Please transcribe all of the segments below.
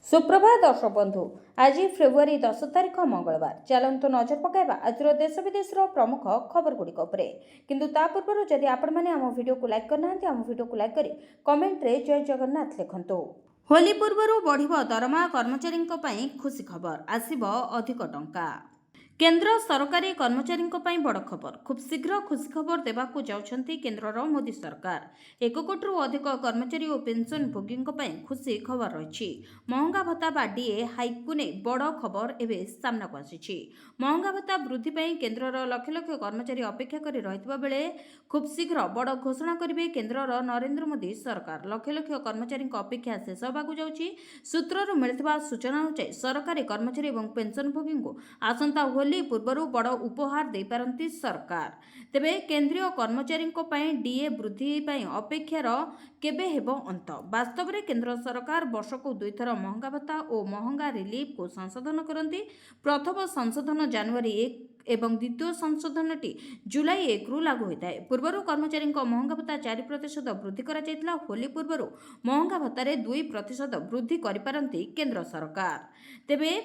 सुप्रभात दर्शक बंधु आज फेब्रुआरी 10 तारिख मंगलवार चलतु नजर पकाइबा आज देश विदेश प्रमुख खबर गुड़िक किंतु ता पूर्व जदि आपण मैंने आम वीडियो को लाइक करना आम वीडियो को लाइक करी कमेंट रे जय जगन्नाथ लिखंतु। होली पूर्व बढ़िबो दरमा कर्मचारी खुशी खबर आसिबो अधिक टंका। केंद्र सरकारी कर्मचारी बड़ खबर खूब शीघ्र खुशी खबर देवाक जाउछंती केंद्रर मोदी सरकार 1 कोटी अधिक कर्मचारी और पेंशन भोगी खुशी खबर रही। महंगा भत्ता बा डीए हाइक को नहीं बड़ खबर एवं सामना को आसी। महंगा भत्ता वृद्धि केंद्रर लक्ष लक्ष कर्मचारी अपेक्षा कर रही बेले खूब शीघ्र बड़ घोषणा करेंगे केंद्रर नरेंद्र मोदी सरकार। लक्ष लक्ष कर्मचारी अपेक्षा शेष होगाक जाउछि। सूत्रରୁ मिलथिबा सूचना अनुसार सरकारी कर्मचारी और पेंशन भोगी आसंता होली पूर्व बड़ उपहार दे पारती सरकार। तेबे केंद्रीय कर्मचारी डीए वृद्धि अपेक्षार केबे हेबो अंत। वास्तव में केंद्र सरकार वर्ष को 2 थर महंगा भत्ता और महंगा रिलीफ को संशोधन करती। प्रथम संशोधन जनवरी 1 एवं द्वितीय संशोधनटी जुलाई 1 रु लागू होता है। पूर्व कर्मचारी महंगा भत्ता 4% वृद्धि करा। होली पूर्व महंगा भत्तार 2% वृद्धि करिपारंती केंद्र सरकार। तेबे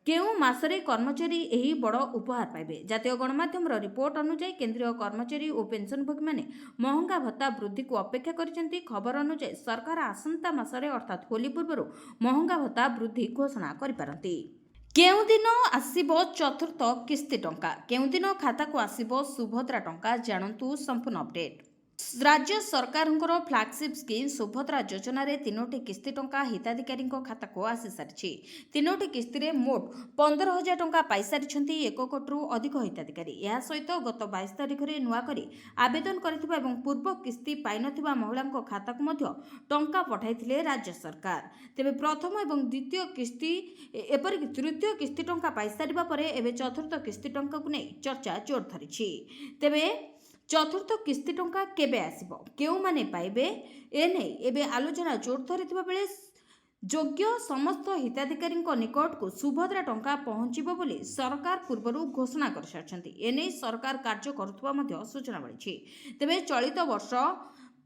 केउ मासरे कर्मचारी यही बड़ उपहार पाइबे। जातीय गणमाध्यम रिपोर्ट अनुसार केंद्रीय कर्मचारी और पेंशनभोगी माने महंगा भत्ता वृद्धि को अपेक्षा करिसेंती। खबर अनुसार सरकार आसंता मासरे अर्थात होली पूर्व महंगा भत्ता वृद्धि घोषणा करिपारंती। केउ दिन आसीबो चतुर्थ किस्ती टंका, केउ दिन खाता को आसीबो सुभद्रा टंका, जानतु संपूर्ण अपडेट। राज्य सरकार फ्लैगशिप स्कीम सुभद्रा योजना रे 3टी किस्ती टंका हिताधिकारी खाता को आसी सारी। 3टी किस्ती मोट 15,000 टंका पाई सारी 1 कोटी अधिक हिताधिकारी। यह सहित गत 22 तारिख में नुआकरी आवेदन करथिबा एवं पूर्व किस्ती पाई नथिबा महिला खाता को मध्य टंका पठाइथिले राज्य सरकार। तेबे प्रथम एवं द्वितीय किस्ती एपरिक तृतीय किस्ती टंका पाई सारिबा परे एबे चतुर्थ किस्ती टंका को नहीं चर्चा जोर धरिछि। तेबे चतुर्थ किस्ती टंका केबे आसिबो, केउ माने पाइबे एने एबे आलोचना जोर धरिथिबा बेले योग्य समस्त हिताधिकारी निकट को सुभद्रा टंका पहुंचीबो बोली सरकार पूर्वरु घोषणा कर सारछंती। एने सरकार कार्य करुथबा मध्य सूचना मिलिछि। तेबे चलित वर्ष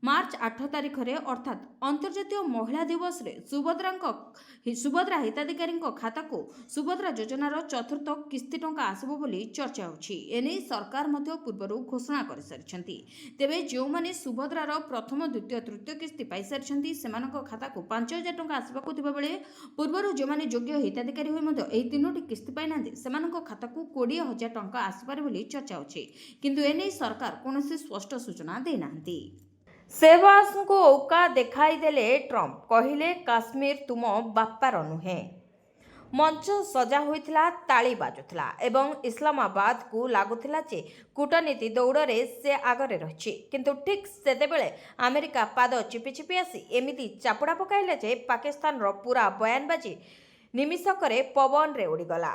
मार्च 8 तारिख रे अर्थात अंतर्जातीय महिला दिवस रे सुभद्रा हिताधिकारी खाता को सुभद्रा योजनार चतुर्थ किस्ती टंका आसिबो बोली चर्चा होछि। एने सरकार मध्य पूर्वरु घोषणा कर सारछंती। तेबे जो माने सुभद्रार प्रथम द्वितीय तृतीय किस्ती पाई सारछंती सेमानक खाता को 5,000 टंका आसिबाकु थिबा बेले पूर्वरु जो माने योग्य हिताधिकारी होय मध्य एही 3टी किस्ती पाई नांदी सेमानक खाता को 20,000 टंका आसिपारे बोली चर्चा होछि। किंतु एने सरकार कोनोसी स्पष्ट सूचना दे नांती। सेवास को औका देखाई देले ट्रम्प कहिले काश्मीर तुम बापार नुहे। मंच सजा होइथिला, ताली बाजुथिला एवं इस्लामाबाद को लागुथिला जे कूटनीति दौड़े से आगरे रही। किंतु ठीक सेतेबेले अमेरिका पाद चिपि चिपि आसी एमिति चापुड़ा पकाइले जे पाकिस्तान रो पूरा बयानबाजी निमिषकरे पवन रे उड़ीगला।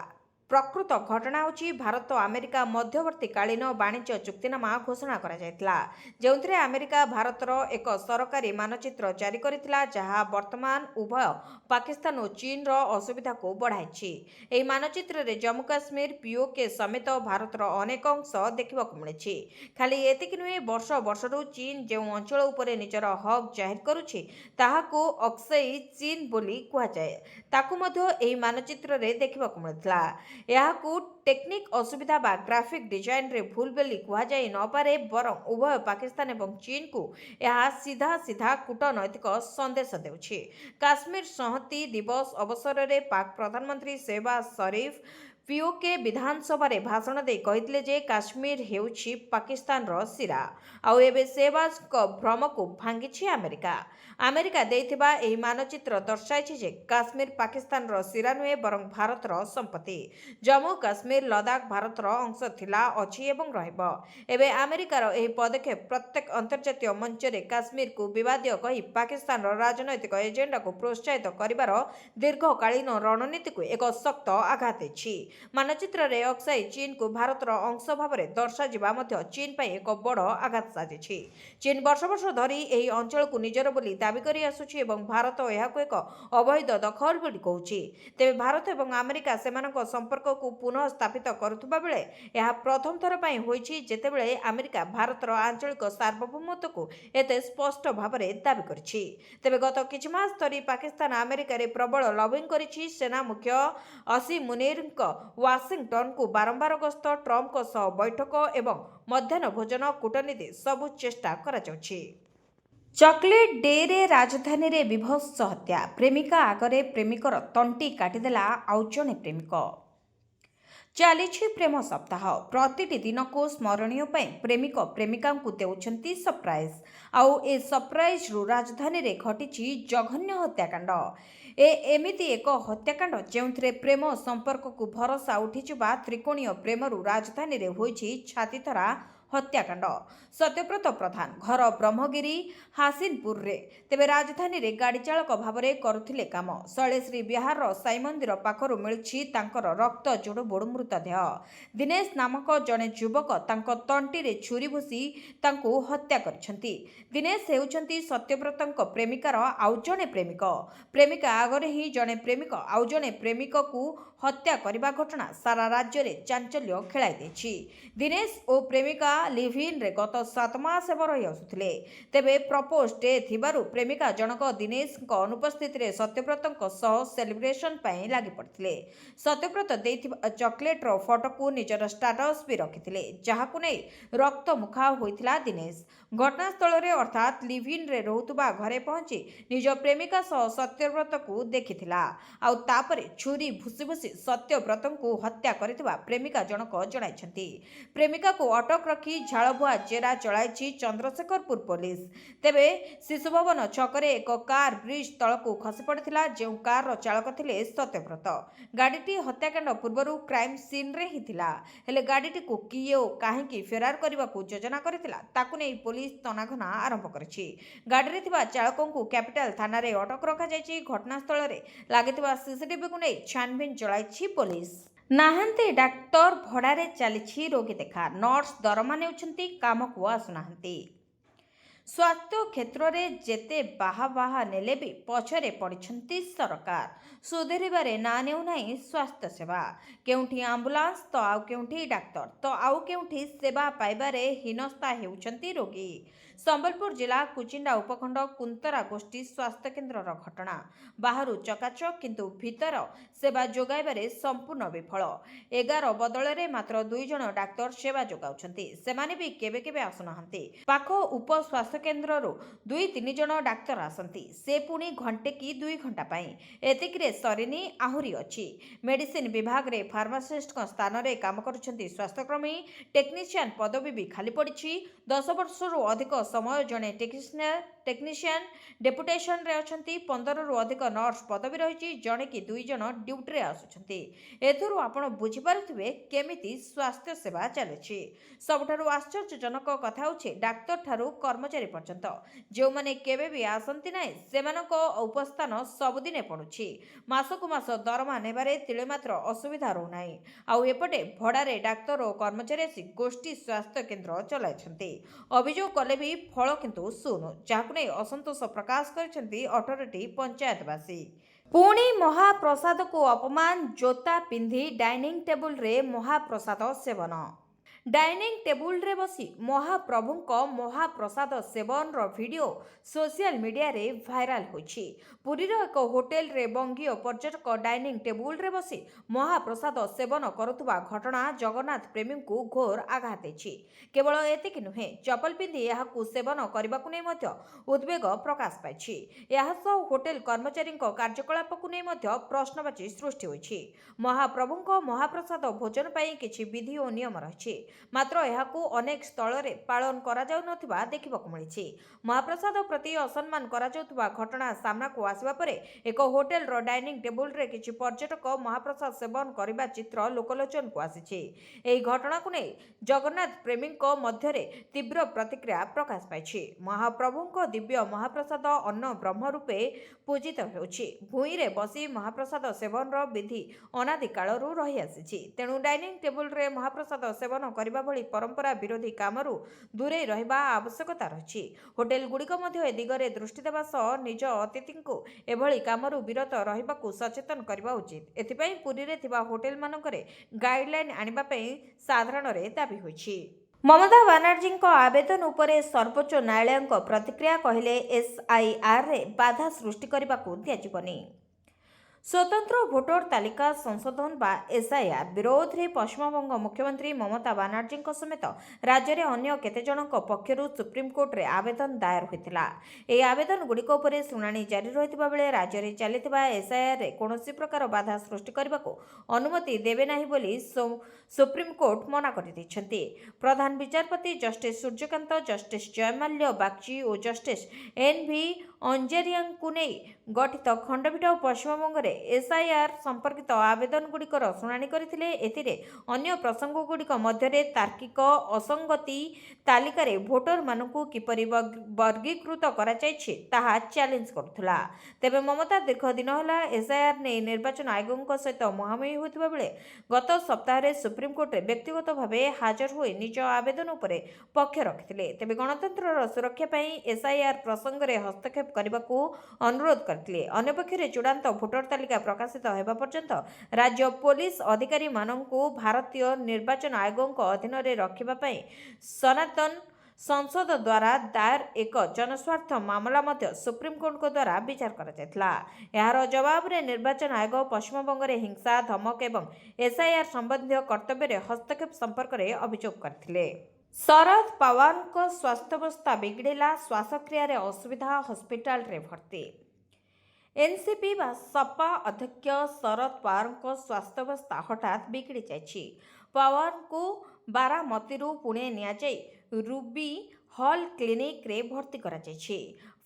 प्रकृत घटना होची भारत अमेरिका मध्यवर्तीकालीन वाणिज्य चुक्तिनामा घोषणा करा जायतिला, जेउथिरे अमेरिका भारतर एक सरकारी मानचित्र जारी करितिला जहा वर्तमान उभय पाकिस्तान और चीन रो असुविधा को बढ़ाइछि। एही मानचित्र रे जम्मू काश्मीर पीओके समेत भारतर अनेक अंश देखिबाकु मिलिछि। खाली एतिक नुहे वर्ष वर्षरु चीन जो अंचल उपरे निजर हक जाहिर करुछि ताहाको अक्सई चीन बोली कुहा जाय ताकु मध्य एही मानचित्र रे देखिबाकु मिलितला। यहाकू टेक्निक असुविधा बा ग्राफिक डिजाइन रे भूल बेली कुहा जाय न पारे, बरं उभय पाकिस्तान एवं चीन को यह सीधा सीधा कूटनैतिक संदेश देउछि। काश्मीर संहति दिवस अवसर में पाक प्रधानमंत्री शहबाज शरीफ पीओके विधानसभा रे भाषण दे कहितले जे काश्मीर हेउछि पाकिस्तान रो सिरा आउ एबे शहबाज को भ्रम को भांगिछि अमेरिका। अमेरिका देइथिबा एही मानचित्र दर्शाइछि जे काश्मीर पाकिस्तान रो सिरा नुहे बरं भारत रो संपत्ति। जम्मू काश्मीर लद्दाख भारत रो अंश थिला अछि एवं रहइबो। एबे अमेरिका रो एही पदक्षेप प्रत्येक अंतर्जातीय मंच रे काश्मीर को विवादीय कहि पाकिस्तान रो राजनैतिक एजेंडा को प्रोत्साहित करिबार दीर्घकालीन रणनीति को एक शक्त आघात अछि। ମାନଚିତ୍ରରେ ଅକ୍ସାଇ ଚୀନକୁ ଭାରତର ଅଂଶ ଭାବରେ ଦର୍ଶାଯିବା ମଧ୍ୟ ଚୀନ ପାଇଁ ଏକ ବଡ଼ ଆଘାତ ସାଜିଛି। ଚୀନ ବର୍ଷ ବର୍ଷ ଧରି ଏହି ଅଞ୍ଚଳକୁ ନିଜର ବୋଲି ଦାବି କରି ଆସୁଛି ଏବଂ ଭାରତ ଏହାକୁ ଏକ ଅବୈଧ ଦଖଲ ବୋଲି କହୁଛି। ତେବେ ଭାରତ ଏବଂ ଆମେରିକା ସେମାନଙ୍କ ସମ୍ପର୍କକୁ ପୁନଃ ସ୍ଥାପିତ କରୁଥିବା ବେଳେ ଏହା ପ୍ରଥମ ଥର ପାଇଁ ହୋଇଛି ଯେତେବେଳେ ଆମେରିକା ଭାରତର ଆଞ୍ଚଳିକ ସାର୍ବଭୌମତ୍ୱକୁ ଏତେ ସ୍ପଷ୍ଟ ଭାବରେ ଦାବି କରିଛି। ତେବେ ଗତ କିଛି ମାସ ଧରି ପାକିସ୍ତାନ ଆମେରିକାରେ ପ୍ରବଳ ଲବିଂ କରିଛି। ସେନା ମୁଖ୍ୟ ଆସିମ୍ ମୁନିରଙ୍କ ୱାଶିଂଟନକୁ ବାରମ୍ବାର ଗସ୍ତ, ଟ୍ରମ୍ପଙ୍କ ସହ ବୈଠକ ଏବଂ ମଧ୍ୟାହ୍ନ ଭୋଜନ କୂଟନୀତି ସବୁ ଚେଷ୍ଟା କରାଯାଉଛି। ଚକୋଲେଟ୍ ଡେରେ ରାଜଧାନୀରେ ବିଭତ୍ସ ହତ୍ୟା, ପ୍ରେମିକା ଆଗରେ ପ୍ରେମିକର ତଣ୍ଟି କାଟିଦେଲା ଆଉ ଜଣେ ପ୍ରେମିକ। ଚାଲିଛି ପ୍ରେମ ସପ୍ତାହ। ପ୍ରତିଟି ଦିନକୁ ସ୍ମରଣୀୟ ପାଇଁ ପ୍ରେମିକ ପ୍ରେମିକାଙ୍କୁ ଦେଉଛନ୍ତି ସରପ୍ରାଇଜ୍। ଆଉ ଏ ସରପ୍ରାଇଜ୍ରୁ ରାଜଧାନୀରେ ଘଟିଛି ଜଘନ୍ୟ ହତ୍ୟାକାଣ୍ଡ। ଏମିତି ଏକ ହତ୍ୟାକାଣ୍ଡ ଯେଉଁଥିରେ ପ୍ରେମ ସମ୍ପର୍କକୁ ଭରସା ଉଠିଯିବା ତ୍ରିକୋଣୀୟ ପ୍ରେମରୁ ରାଜଧାନୀରେ ହୋଇଛି ଛାତିଥରା ହତ୍ୟାକାଣ୍ଡ। ସତ୍ୟବ୍ରତ ପ୍ରଧାନ ଘର ବ୍ରହ୍ମଗିରି ହାସିନପୁରରେ। ତେବେ ରାଜଧାନୀରେ ଗାଡ଼ି ଚାଳକ ଭାବରେ କରୁଥିଲେ କାମ। ଶୈଳଶ୍ରୀ ବିହାରର ସାଇ ମନ୍ଦିର ପାଖରୁ ମିଳିଛି ତାଙ୍କର ରକ୍ତ ଜୁଡ଼ୁବୁଡ଼ୁ ମୃତଦେହ। ଦିନେଶ ନାମକ ଜଣେ ଯୁବକ ତାଙ୍କ ତଣ୍ଟିରେ ଛୁରୀ ଭୁଷି ତାଙ୍କୁ ହତ୍ୟା କରିଛନ୍ତି। ଦିନେଶ ହେଉଛନ୍ତି ସତ୍ୟବ୍ରତଙ୍କ ପ୍ରେମିକାର ଆଉ ଜଣେ ପ୍ରେମିକ। ପ୍ରେମିକା ଆଗରେ ହିଁ ଜଣେ ପ୍ରେମିକ ଆଉ ଜଣେ ପ୍ରେମିକକୁ ହତ୍ୟା କରିବା ଘଟଣା ସାରା ରାଜ୍ୟରେ ଚାଞ୍ଚଲ୍ୟ ଖେଳାଇ ଦେଇଛି। ଦିନେଶ ଓ ପ୍ରେମିକା ଲିଭ୍-ଇନ୍ରେ ଗତ 7 ମାସ ହେବ ରହି ଆସୁଥିଲେ। ତେବେ ପ୍ରପୋଜ ଡେ ଥିବାରୁ ପ୍ରେମିକା ଜଣକ ଦିନେଶଙ୍କ ଅନୁପସ୍ଥିତିରେ ସତ୍ୟବ୍ରତଙ୍କ ସହ ସେଲିବ୍ରେସନ ପାଇଁ ଲାଗି ପଡ଼ିଥିଲେ। ସତ୍ୟବ୍ରତ ଦେଇଥିବା ଚକୋଲେଟ୍ର ଫଟୋକୁ ନିଜର ଷ୍ଟାଟସ୍ ବି ରଖିଥିଲେ, ଯାହାକୁ ନେଇ ରକ୍ତମୁଖା ହୋଇଥିଲା ଦିନେଶ। ଘଟଣାସ୍ଥଳରେ ଅର୍ଥାତ୍ ଲିଭ୍-ଇନ୍ରେ ରହୁଥିବା ଘରେ ପହଞ୍ଚି ନିଜ ପ୍ରେମିକା ସହ ସତ୍ୟବ୍ରତଙ୍କୁ ଦେଖିଥିଲା। ଆଉ ତାପରେ ଛୁରୀ ଭୁଷି ଭୁଷି ସତ୍ୟବ୍ରତଙ୍କୁ ହତ୍ୟା କରିଥିବା ପ୍ରେମିକା ଜଣକ ଜଣାଇଛନ୍ତି। ପ୍ରେମିକାକୁ ଅଟକ ରଖି ଝାଳବୁହା ଜେରା ଚଳାଇଛି ଚନ୍ଦ୍ରଶେଖରପୁର ପୋଲିସ। ତେବେ ଶିଶୁଭବନ ଛକରେ ଏକ କାର୍ ବ୍ରିଜ୍ ତଳକୁ ଖସି ପଡ଼ିଥିଲା, ଯେଉଁ କାର୍ର ଚାଳକ ଥିଲେ ସତ୍ୟବ୍ରତ। ଗାଡ଼ିଟି ହତ୍ୟାକାଣ୍ଡ ପୂର୍ବରୁ କ୍ରାଇମ୍ ସିନ୍ରେ ହିଁ ଥିଲା। ହେଲେ ଗାଡ଼ିଟିକୁ କିଏ ଓ କାହିଁକି ଫେରାର କରିବାକୁ ଯୋଜନା କରିଥିଲା ତାକୁ ନେଇ ପୋଲିସ ତନାଘନା ଆରମ୍ଭ କରିଛି। ଗାଡ଼ିରେ ଥିବା ଚାଳକଙ୍କୁ କ୍ୟାପିଟାଲ ଥାନାରେ ଅଟକ ରଖାଯାଇଛି। ଘଟଣାସ୍ଥଳରେ ଲାଗିଥିବା ସିସିଟିଭିକୁ ନେଇ ଛାନଭିନ୍ ଚଳାଇଛି ପୋଲିସ। ନାହାନ୍ତି ଡାକ୍ତର, ଭଡ଼ାରେ ଚାଲିଛି ରୋଗୀ ଦେଖା, ନର୍ସ ଦରମା ନେଉଛନ୍ତି, କାମକୁ ଆସୁନାହାନ୍ତି। ସ୍ୱାସ୍ଥ୍ୟ କ୍ଷେତ୍ରରେ ଯେତେ ବାହା ନେଲେ ବି ପଛରେ ପଡ଼ିଛନ୍ତି ସରକାର। ସୁଧୁରିବାରେ ନାଁ ନେଉନାହିଁ ସ୍ୱାସ୍ଥ୍ୟସେବା। କେଉଁଠି ଆମ୍ବୁଲାନ୍ସ ତ ଆଉ କେଉଁଠି ଡାକ୍ତର ତ ଆଉ କେଉଁଠି ସେବା ପାଇବାରେ ହୀନସ୍ତା ହେଉଛନ୍ତି ରୋଗୀ। ସମ୍ବଲପୁର ଜିଲ୍ଲା କୁଚିଣ୍ଡା ଉପଖଣ୍ଡ କୁନ୍ତରା ଗୋଷ୍ଠୀ ସ୍ୱାସ୍ଥ୍ୟକେନ୍ଦ୍ରର ଘଟଣା। ବାହାରୁ ଚକାଚକ୍ କିନ୍ତୁ ଭିତର ସେବା ଯୋଗାଇବାରେ ସମ୍ପୂର୍ଣ୍ଣ ବିଫଳ। 11 ବଦଳରେ ମାତ୍ର 2 ଜଣ ଡାକ୍ତର ସେବା ଯୋଗାଉଛନ୍ତି। ସେମାନେ ବି କେବେ କେବେ ଆସୁନାହାନ୍ତି। ପାଖ ଉପ ସ୍ୱାସ୍ଥ୍ୟକେନ୍ଦ୍ରରୁ 2-3 ଜଣ ଡାକ୍ତର ଆସନ୍ତି, ସେ ପୁଣି ଘଣ୍ଟେ କି 2 ଘଣ୍ଟା ପାଇଁ। ଏତିକିରେ ସରିନି, ଆହୁରି ଅଛି। ମେଡିସିନ ବିଭାଗରେ ଫାର୍ମାସିଷ୍ଟଙ୍କ ସ୍ଥାନରେ କାମ କରୁଛନ୍ତି ସ୍ୱାସ୍ଥ୍ୟକର୍ମୀ। ଟେକ୍ନିସିଆନ ପଦବୀ ବି ଖାଲି ପଡ଼ିଛି। 10 ବର୍ଷରୁ ଅଧିକ ସମୟ ଜଣେ ଟେକ୍ନିସିଆନ ଡେପୁଟେସନରେ ଅଛନ୍ତି। 15ରୁ ଅଧିକ ନର୍ସ ପଦବୀ ରହିଛି। ଜଣେ କି 2 ଜଣ ଡ୍ୟୁଟିରେ ଆସୁଛନ୍ତି। ଏଥିରୁ ଆପଣ ବୁଝିପାରୁଥିବେ କେମିତି ସ୍ୱାସ୍ଥ୍ୟ ସେବା ଚାଲିଛି। ସବୁଠାରୁ ଆଶ୍ଚର୍ଯ୍ୟଜନକ କଥା ହେଉଛି ଡାକ୍ତରଠାରୁ କର୍ମଚାରୀ ପର୍ଯ୍ୟନ୍ତ ଯେଉଁମାନେ କେବେ ବି ଆସନ୍ତି ନାହିଁ, ସେମାନଙ୍କ ଉପସ୍ଥାନ ସବୁଦିନେ ପଡ଼ୁଛି। ମାସକୁ ମାସ ଦରମା ନେବାରେ ତିଳେ ମାତ୍ର ଅସୁବିଧା ରହୁନାହିଁ। ଆଉ ଏପଟେ ଭଡ଼ାରେ ଡାକ୍ତର ଓ କର୍ମଚାରୀ ଆସି ଗୋଷ୍ଠୀ ସ୍ୱାସ୍ଥ୍ୟକେନ୍ଦ୍ର ଚଳାଇଛନ୍ତି। ଅଭିଯୋଗ କଲେ ବି ଫଳ କିନ୍ତୁ ଶୂନ, ଯାହାକୁ ନେଇ ଅସନ୍ତୋଷ ପ୍ରକାଶ କରିଛନ୍ତି 18ଟି ପଞ୍ଚାୟତବାସୀ। ପୁଣି ମହାପ୍ରସାଦକୁ ଅପମାନ, ଜୋତା ପିନ୍ଧି ଡାଇନିଂ ଟେବୁଲରେ ମହାପ୍ରସାଦ ସେବନ। ଡାଇନିଂ ଟେବୁଲରେ ବସି ମହାପ୍ରଭୁଙ୍କ ମହାପ୍ରସାଦ ସେବନର ଭିଡ଼ିଓ ସୋସିଆଲ ମିଡ଼ିଆରେ ଭାଇରାଲ ହୋଇଛି। ପୁରୀର ଏକ ହୋଟେଲରେ ବଙ୍ଗୀୟ ପର୍ଯ୍ୟଟକ ଡାଇନିଂ ଟେବୁଲରେ ବସି ମହାପ୍ରସାଦ ସେବନ କରୁଥିବା ଘଟଣା ଜଗନ୍ନାଥ ପ୍ରେମୀଙ୍କୁ ଘୋର ଆଘାତ ଦେଇଛି। କେବଳ ଏତିକି ନୁହେଁ, ଚପଲ ପିନ୍ଧି ଏହାକୁ ସେବନ କରିବାକୁ ନେଇ ମଧ୍ୟ ଉଦ୍ବେଗ ପ୍ରକାଶ ପାଇଛି। ଏହାସହ ହୋଟେଲ କର୍ମଚାରୀଙ୍କ କାର୍ଯ୍ୟକଳାପକୁ ନେଇ ମଧ୍ୟ ପ୍ରଶ୍ନବାଚୀ ସୃଷ୍ଟି ହୋଇଛି। ମହାପ୍ରଭୁଙ୍କ ମହାପ୍ରସାଦ ଭୋଜନ ପାଇଁ କିଛି ବିଧି ଓ ନିୟମ ରହିଛି। ମାତ୍ର ଏହାକୁ ଅନେକ ସ୍ଥଳରେ ପାଳନ କରାଯାଉନଥିବା ଦେଖିବାକୁ ମିଳିଛି। ମହାପ୍ରସାଦ ପ୍ରତି ଅସମ୍ମାନ କରାଯାଉଥିବା ଘଟଣା ସାମ୍ନାକୁ ଆସିବା ପରେ ଏକ ହୋଟେଲର ଡାଇନିଂ ଟେବୁଲରେ କିଛି ପର୍ଯ୍ୟଟକ ମହାପ୍ରସାଦ ସେବନ କରିବା ଚିତ୍ର ଲୋକଲୋଚନକୁ ଆସିଛି। ଏହି ଘଟଣାକୁ ନେଇ ଜଗନ୍ନାଥ ପ୍ରେମୀଙ୍କ ମଧ୍ୟରେ ତୀବ୍ର ପ୍ରତିକ୍ରିୟା ପ୍ରକାଶ ପାଇଛି। ମହାପ୍ରଭୁଙ୍କ ଦିବ୍ୟ ମହାପ୍ରସାଦ ଅନ୍ନ ବ୍ରହ୍ମ ରୂପେ ପୂଜିତ ହେଉଛି। ଭୂଇଁରେ ବସି ମହାପ୍ରସାଦ ସେବନର ବିଧି ଅନାଦି କାଳରୁ ରହିଆସିଛି। ତେଣୁ ଡାଇନିଂ ଟେବୁଲରେ ମହାପ୍ରସାଦ ସେବନ କରିବା ଭଳି ପରମ୍ପରା ବିରୋଧୀ କାମରୁ ଦୂରେଇ ରହିବା ଆବଶ୍ୟକତା ରହିଛି। ହୋଟେଲଗୁଡ଼ିକ ମଧ୍ୟ ଏ ଦିଗରେ ଦୃଷ୍ଟି ଦେବା ସହ ନିଜ ଅତିଥିଙ୍କୁ ଏଭଳି କାମରୁ ବିରତ ରହିବାକୁ ସଚେତନ କରିବା ଉଚିତ। ଏଥିପାଇଁ ପୁରୀରେ ଥିବା ହୋଟେଲମାନଙ୍କରେ ଗାଇଡଲାଇନ୍ ଆଣିବା ପାଇଁ ସାଧାରଣରେ ଦାବି ହୋଇଛି। ମମତା ବାନାର୍ଜୀଙ୍କ ଆବେଦନ ଉପରେ ସର୍ବୋଚ୍ଚ ନ୍ୟାୟାଳୟଙ୍କ ପ୍ରତିକ୍ରିୟା, କହିଲେ ଏସ୍ଆଇଆର୍ରେ ବାଧା ସୃଷ୍ଟି କରିବାକୁ ଦିଆଯିବନି। ସ୍ୱତନ୍ତ୍ର ଭୋଟର ତାଲିକା ସଂଶୋଧନ ବା ଏସ୍ଆଇଆର୍ ବିରୋଧରେ ପଶ୍ଚିମବଙ୍ଗ ମୁଖ୍ୟମନ୍ତ୍ରୀ ମମତା ବାନାର୍ଜୀଙ୍କ ସମେତ ରାଜ୍ୟରେ ଅନ୍ୟ କେତେଜଣଙ୍କ ପକ୍ଷରୁ ସୁପ୍ରିମକୋର୍ଟରେ ଆବେଦନ ଦାୟର ହୋଇଥିଲା। ଏହି ଆବେଦନଗୁଡ଼ିକ ଉପରେ ଶୁଣାଣି ଜାରି ରହିଥିବା ବେଳେ ରାଜ୍ୟରେ ଚାଲିଥିବା ଏସ୍ଆଇଆର୍ରେ କୌଣସି ପ୍ରକାର ବାଧା ସୃଷ୍ଟି କରିବାକୁ ଅନୁମତି ଦେବେ ନାହିଁ ବୋଲି ସୁପ୍ରିମକୋର୍ଟ ମନା କରିଦେଇଛନ୍ତି। ପ୍ରଧାନ ବିଚାରପତି ଜଷ୍ଟିସ୍ ସୂର୍ଯ୍ୟକାନ୍ତ, ଜଷ୍ଟିସ୍ ଜୟମାଲ୍ୟ ବାଗ୍ଚି ଓ ଜଷ୍ଟିସ୍ ଏନ୍.ଭି. ଅଞ୍ଜେରିଆଙ୍କୁ ନେଇ ଗଠିତ ଖଣ୍ଡପୀଠ ପଶ୍ଚିମବଙ୍ଗରେ ଏସ୍ଆଇଆର୍ ସମ୍ପର୍କିତ ଆବେଦନଗୁଡ଼ିକର ଶୁଣାଣି କରିଥିଲେ। ଏଥିରେ ଅନ୍ୟ ପ୍ରସଙ୍ଗଗୁଡ଼ିକ ମଧ୍ୟରେ ତାର୍କିକ ଅସଙ୍ଗତି, ତାଲିକାରେ ଭୋଟରମାନଙ୍କୁ କିପରି ବର୍ଗୀକୃତ କରାଯାଇଛି ତାହା ଚ୍ୟାଲେଞ୍ଜ କରୁଥିଲା। ତେବେ ମମତା ଦୀର୍ଘ ଦିନ ହେଲା ଏସ୍ଆଇଆର୍ ନେଇ ନିର୍ବାଚନ ଆୟୋଗଙ୍କ ସହିତ ମୁହାଁମୁହିଁ ହୋଇଥିବା ବେଳେ ଗତ ସପ୍ତାହରେ ସୁପ୍ରିମକୋର୍ଟରେ ବ୍ୟକ୍ତିଗତ ଭାବେ ହାଜର ହୋଇ ନିଜ ଆବେଦନ ଉପରେ ପକ୍ଷ ରଖିଥିଲେ। ତେବେ ଗଣତନ୍ତ୍ରର ସୁରକ୍ଷା ପାଇଁ ଏସ୍ଆଇଆର୍ ପ୍ରସଙ୍ଗରେ ହସ୍ତକ୍ଷେପ କରିବାକୁ ଅନୁରୋଧ କରିଥିଲେ। ଅନ୍ୟପକ୍ଷରେ ଚୂଡ଼ାନ୍ତ ଭୋଟର ତାଲିକା ପ୍ରକାଶିତ ହେବା ପର୍ଯ୍ୟନ୍ତ ରାଜ୍ୟ ପୋଲିସ ଅଧିକାରୀମାନଙ୍କୁ ଭାରତୀୟ ନିର୍ବାଚନ ଆୟୋଗଙ୍କ ଅଧୀନରେ ରଖିବା ପାଇଁ ସନାତନ ସଂସଦ ଦ୍ୱାରା ଦାୟର ଏକ ଜନସ୍ୱାର୍ଥ ମାମଲା ମଧ୍ୟ ସୁପ୍ରିମକୋର୍ଟଙ୍କ ଦ୍ୱାରା ବିଚାର କରାଯାଇଥିଲା। ଏହାର ଜବାବରେ ନିର୍ବାଚନ ଆୟୋଗ ପଶ୍ଚିମବଙ୍ଗରେ ହିଂସା, ଧମକ ଏବଂ ଏସ୍ଆଇଆର୍ ସମ୍ବନ୍ଧୀୟ କର୍ତ୍ତବ୍ୟରେ ହସ୍ତକ୍ଷେପ ସମ୍ପର୍କରେ ଅଭିଯୋଗ କରିଥିଲେ। ଶରଦ ପାୱାରଙ୍କ ସ୍ୱାସ୍ଥ୍ୟାବସ୍ଥା ବିଗିଡ଼ିଲା, ଶ୍ୱାସକ୍ରିୟାରେ ଅସୁବିଧା, ହସ୍ପିଟାଲରେ ଭର୍ତ୍ତି। ଏନ୍ସିପି ବା ସପା ଅଧ୍ୟକ୍ଷ ଶରଦ ପାୱାରଙ୍କ ସ୍ୱାସ୍ଥ୍ୟାବସ୍ଥା ହଠାତ୍ ବିଗିଡ଼ି ଯାଇଛି। ପାୱାରଙ୍କୁ ବାରାମତୀରୁ ପୁଣେ ନିଆଯାଇ ରୁବି ହଲ୍ କ୍ଲିନିକ୍ରେ ଭର୍ତ୍ତି କରାଯାଇଛି।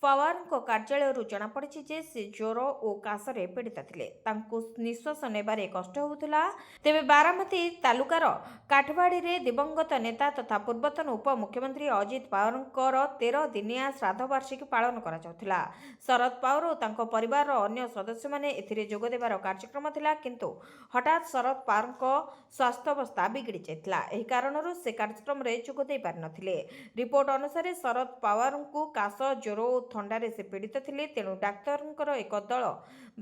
ପାୱାରଙ୍କ କାର୍ଯ୍ୟାଳୟରୁ ଜଣାପଡ଼ିଛି ଯେ ସେ ଜ୍ୱର ଓ କାଶରେ ପୀଡ଼ିତ ଥିଲେ। ତାଙ୍କୁ ନିଶ୍ୱାସ ନେବାରେ କଷ୍ଟ ହେଉଥିଲା। ତେବେ ବାରାମତୀ ତାଲୁକାର କାଠବାଡ଼ିରେ ଦିବଙ୍ଗତ ନେତା ତଥା ପୂର୍ବତନ ଉପମୁଖ୍ୟମନ୍ତ୍ରୀ ଅଜିତ ପାୱାରଙ୍କର 13 ଦିନିଆ ଶ୍ରାଦ୍ଧବାର୍ଷିକୀ ପାଳନ କରାଯାଉଥିଲା। ଶରଦ ପାୱାର ଓ ତାଙ୍କ ପରିବାରର ଅନ୍ୟ ସଦସ୍ୟମାନେ ଏଥିରେ ଯୋଗ ଦେବାର କାର୍ଯ୍ୟକ୍ରମ ଥିଲା, କିନ୍ତୁ ହଠାତ୍ ଶରଦ ପାୱାରଙ୍କ ସ୍ୱାସ୍ଥ୍ୟାବସ୍ଥା ବିଗିଡ଼ି ଯାଇଥିଲା। ଏହି କାରଣରୁ ସେ କାର୍ଯ୍ୟକ୍ରମରେ ଯୋଗ ଦେଇ ପାରିନଥିଲେ। ରିପୋର୍ଟ ଅନୁସାରେ ଶରଦ ପାୱାରଙ୍କୁ କାଶ, ଜ୍ୱର ଓ ଥଣ୍ଡାରେ ସେ ପୀଡ଼ିତ ଥିଲେ। ତେଣୁ ଡାକ୍ତରଙ୍କର ଏକ ଦଳ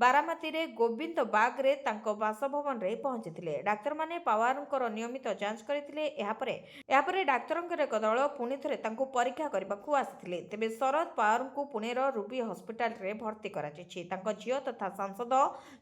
ବାରାମତୀରେ ଗୋବିନ୍ଦବାଗରେ ତାଙ୍କ ବାସଭବନରେ ପହଞ୍ଚିଥିଲେ। ଡାକ୍ତରମାନେ ପାୱାରଙ୍କର ନିୟମିତ ଯାଞ୍ଚ କରିଥିଲେ। ଏହାପରେ ଡାକ୍ତରଙ୍କର ଏକ ଦଳ ପୁଣି ଥରେ ତାଙ୍କୁ ପରୀକ୍ଷା କରିବାକୁ ଆସିଥିଲେ। ତେବେ ଶରଦ ପାୱାରଙ୍କୁ ପୁଣେର ରୁବି ହସ୍ପିଟାଲରେ ଭର୍ତ୍ତି କରାଯାଇଛି। ତାଙ୍କ ଝିଅ ତଥା ସାଂସଦ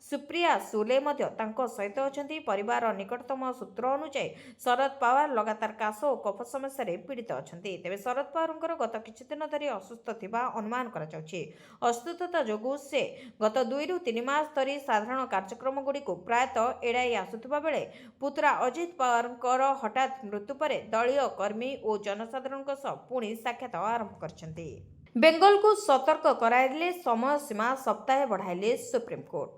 ସୁପ୍ରିୟା ସୁଲେ ମଧ୍ୟ ତାଙ୍କ ସହିତ ଅଛନ୍ତି। ପରିବାରର ନିକଟତମ ସୂତ୍ର ଅନୁଯାୟୀ ଶରଦ ପାୱାର ଲଗାତାର କାଶ ଓ କଫ ସମସ୍ୟାରେ ପୀଡ଼ିତ ଅଛନ୍ତି। ତେବେ ଶରଦ ପାୱାରଙ୍କର ଗତ କିଛି ଦିନ ଧରି ଅସୁସ୍ଥ ଥିବା ଅନୁମାନ କରାଯାଉଛି। ଅସୁସ୍ଥତା ଯୋଗୁଁ ସେ ଗତ 2ରୁ 3 ମାସ ଧରି ସାଧାରଣ କାର୍ଯ୍ୟକ୍ରମଗୁଡ଼ିକୁ ପ୍ରାୟତଃ ଏଡ଼ାଇ ଆସୁଥିବା ବେଳେ ପୁତୁରା ଅଜିତ ପାୱାରଙ୍କର ହଠାତ୍ ମୃତ୍ୟୁ ପରେ ଦଳୀୟ କର୍ମୀ ଓ ଜନସାଧାରଣଙ୍କ ସହ ପୁଣି ସାକ୍ଷାତ ଆରମ୍ଭ କରିଛନ୍ତି। ବେଙ୍ଗଲକୁ ସତର୍କ କରାଇଲେ, ସମୟ ସୀମା ସପ୍ତାହେ ବଢ଼ାଇଲେ ସୁପ୍ରିମକୋର୍ଟ।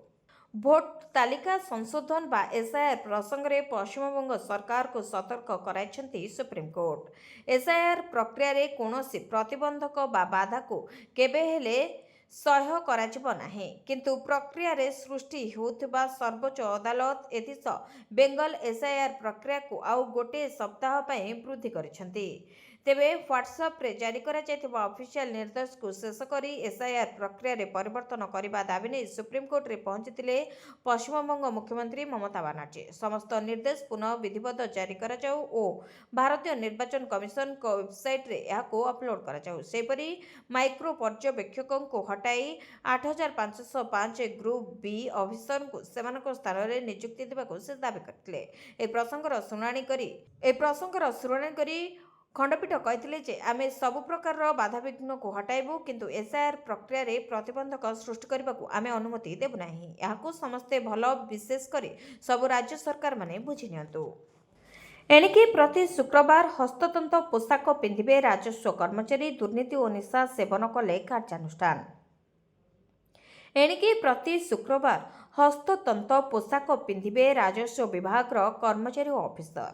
ଭୋଟ ତାଲିକା ସଂଶୋଧନ ବା ଏସ୍ଆଇଆର୍ ପ୍ରସଙ୍ଗରେ ପଶ୍ଚିମବଙ୍ଗ ସରକାରକୁ ସତର୍କ କରାଇଛନ୍ତି ସୁପ୍ରିମକୋର୍ଟ। ଏସ୍ଆଇଆର୍ ପ୍ରକ୍ରିୟାରେ କୌଣସି ପ୍ରତିବନ୍ଧକ ବା ବାଧାକୁ କେବେ ହେଲେ ସହ୍ୟ କରାଯିବ ନାହିଁ। କିନ୍ତୁ ପ୍ରକ୍ରିୟାରେ ସୃଷ୍ଟି ହେଉଥିବା ସର୍ବୋଚ୍ଚ ଅଦାଲତ ଏଥିସହ ବେଙ୍ଗଲ ଏସ୍ଆଇଆର୍ ପ୍ରକ୍ରିୟାକୁ ଆଉ ଗୋଟିଏ ସପ୍ତାହ ପାଇଁ ବୃଦ୍ଧି କରିଛନ୍ତି। ତେବେ ହ୍ୱାଟ୍ସଆପ୍ରେ ଜାରି କରାଯାଇଥିବା ଅଫିସିଆଲ ନିର୍ଦ୍ଦେଶକୁ ଶେଷ କରି ଏସ୍ଆଇଆର୍ ପ୍ରକ୍ରିୟାରେ ପରିବର୍ତ୍ତନ କରିବା ଦାବି ନେଇ ସୁପ୍ରିମକୋର୍ଟରେ ପହଞ୍ଚିଥିଲେ ପଶ୍ଚିମବଙ୍ଗ ମୁଖ୍ୟମନ୍ତ୍ରୀ ମମତା ବାନାର୍ଜୀ। ସମସ୍ତ ନିର୍ଦ୍ଦେଶ ପୁନଃ ବିଧିବଦ୍ଧ ଜାରି କରାଯାଉ ଓ ଭାରତୀୟ ନିର୍ବାଚନ କମିଶନଙ୍କ ୱେବସାଇଟ୍ରେ ଏହାକୁ ଅପଲୋଡ କରାଯାଉ। ସେହିପରି ମାଇକ୍ରୋ ପର୍ଯ୍ୟବେକ୍ଷକଙ୍କୁ ହଟାଇ 8505 ଗ୍ରୁପ୍ ବି ଅଫିସରଙ୍କୁ ସେମାନଙ୍କ ସ୍ଥାନରେ ନିଯୁକ୍ତି ଦେବାକୁ ସେ ଦାବି କରିଥିଲେ। ଏହି ପ୍ରସଙ୍ଗର ଶୁଣାଣି କରି ଖଣ୍ଡପୀଠ କହିଥିଲେ ଯେ ଆମେ ସବୁ ପ୍ରକାରର ବାଧାବିଘ୍ନକୁ ହଟାଇବୁ, କିନ୍ତୁ ଏସ୍ଆଇଆର୍ ପ୍ରକ୍ରିୟାରେ ପ୍ରତିବନ୍ଧକ ସୃଷ୍ଟି କରିବାକୁ ଆମେ ଅନୁମତି ଦେବୁ ନାହିଁ। ଏହାକୁ ସମସ୍ତେ ଭଲ, ବିଶେଷ କରି ସବୁ ରାଜ୍ୟ ସରକାରମାନେ ବୁଝି ନିଅନ୍ତୁ। ଏଣିକି ପ୍ରତି ଶୁକ୍ରବାର ହସ୍ତତନ୍ତ ପୋଷାକ ପିନ୍ଧିବେ ରାଜସ୍ୱ କର୍ମଚାରୀ, ଦୁର୍ନୀତି ଓ ନିଶା ସେବନ କଲେ କାର୍ଯ୍ୟାନୁଷ୍ଠାନ। ଏଣିକି ପ୍ରତି ଶୁକ୍ରବାର ହସ୍ତତନ୍ତ ପୋଷାକ ପିନ୍ଧିବେ ରାଜସ୍ୱ ବିଭାଗର କର୍ମଚାରୀ ଓ ଅଫିସର।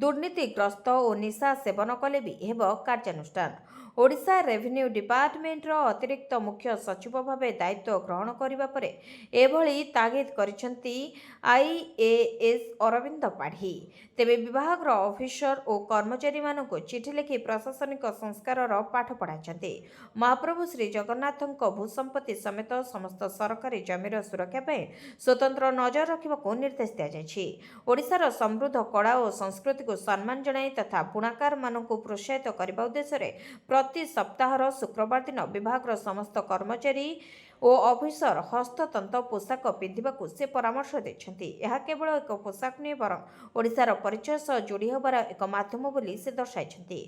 ଦୁର୍ନୀତିଗ୍ରସ୍ତ ଓ ନିଶା ସେବନ କଲେ ବି ହେବ କାର୍ଯ୍ୟାନୁଷ୍ଠାନ। ଓଡ଼ିଶା ରେଭିନ୍ୟୁ ଡିପାର୍ଟମେଣ୍ଟର ଅତିରିକ୍ତ ମୁଖ୍ୟ ସଚିବ ଭାବେ ଦାୟିତ୍ୱ ଗ୍ରହଣ କରିବା ପରେ ଏଭଳି ତାଗିଦ କରିଛନ୍ତି ଆଇଏଏସ୍ ଅରବିନ୍ଦ ପାଢ଼ୀ। ତେବେ ବିଭାଗର ଅଫିସର ଓ କର୍ମଚାରୀମାନଙ୍କୁ ଚିଠି ଲେଖି ପ୍ରଶାସନିକ ସଂସ୍କାରର ପାଠ ପଢ଼ାଇଛନ୍ତି। ମହାପ୍ରଭୁ ଶ୍ରୀ ଜଗନ୍ନାଥଙ୍କ ଭୂସମ୍ପତ୍ତି ସମେତ ସମସ୍ତ ସରକାରୀ ଜମିର ସୁରକ୍ଷା ପାଇଁ ସ୍ୱତନ୍ତ୍ର ନଜର ରଖିବାକୁ ନିର୍ଦ୍ଦେଶ ଦିଆଯାଇଛି। ଓଡ଼ିଶାର ସମୃଦ୍ଧ କଳା ଓ ସଂସ୍କୃତିକୁ ସମ୍ମାନ ଜଣାଇ ତଥା ବୁଣାକାରମାନଙ୍କୁ ପ୍ରୋତ୍ସାହିତ କରିବା ଉଦ୍ଦେଶ୍ୟରେ ପ୍ରତି ସପ୍ତାହର ଶୁକ୍ରବାର ଦିନ ବିଭାଗର ସମସ୍ତ କର୍ମଚାରୀ ଓ ଅଫିସର ହସ୍ତତନ୍ତ ପୋଷାକ ପିନ୍ଧିବାକୁ ସେ ପରାମର୍ଶ ଦେଇଛନ୍ତି। ଏହା କେବଳ ଏକ ପୋଷାକ ନୁହେଁ ବରଂ ଓଡ଼ିଶାର ପରିଚୟ ସହ ଯୋଡ଼ି ହେବାର ଏକ ମାଧ୍ୟମ ବୋଲି ସେ ଦର୍ଶାଇଛନ୍ତି।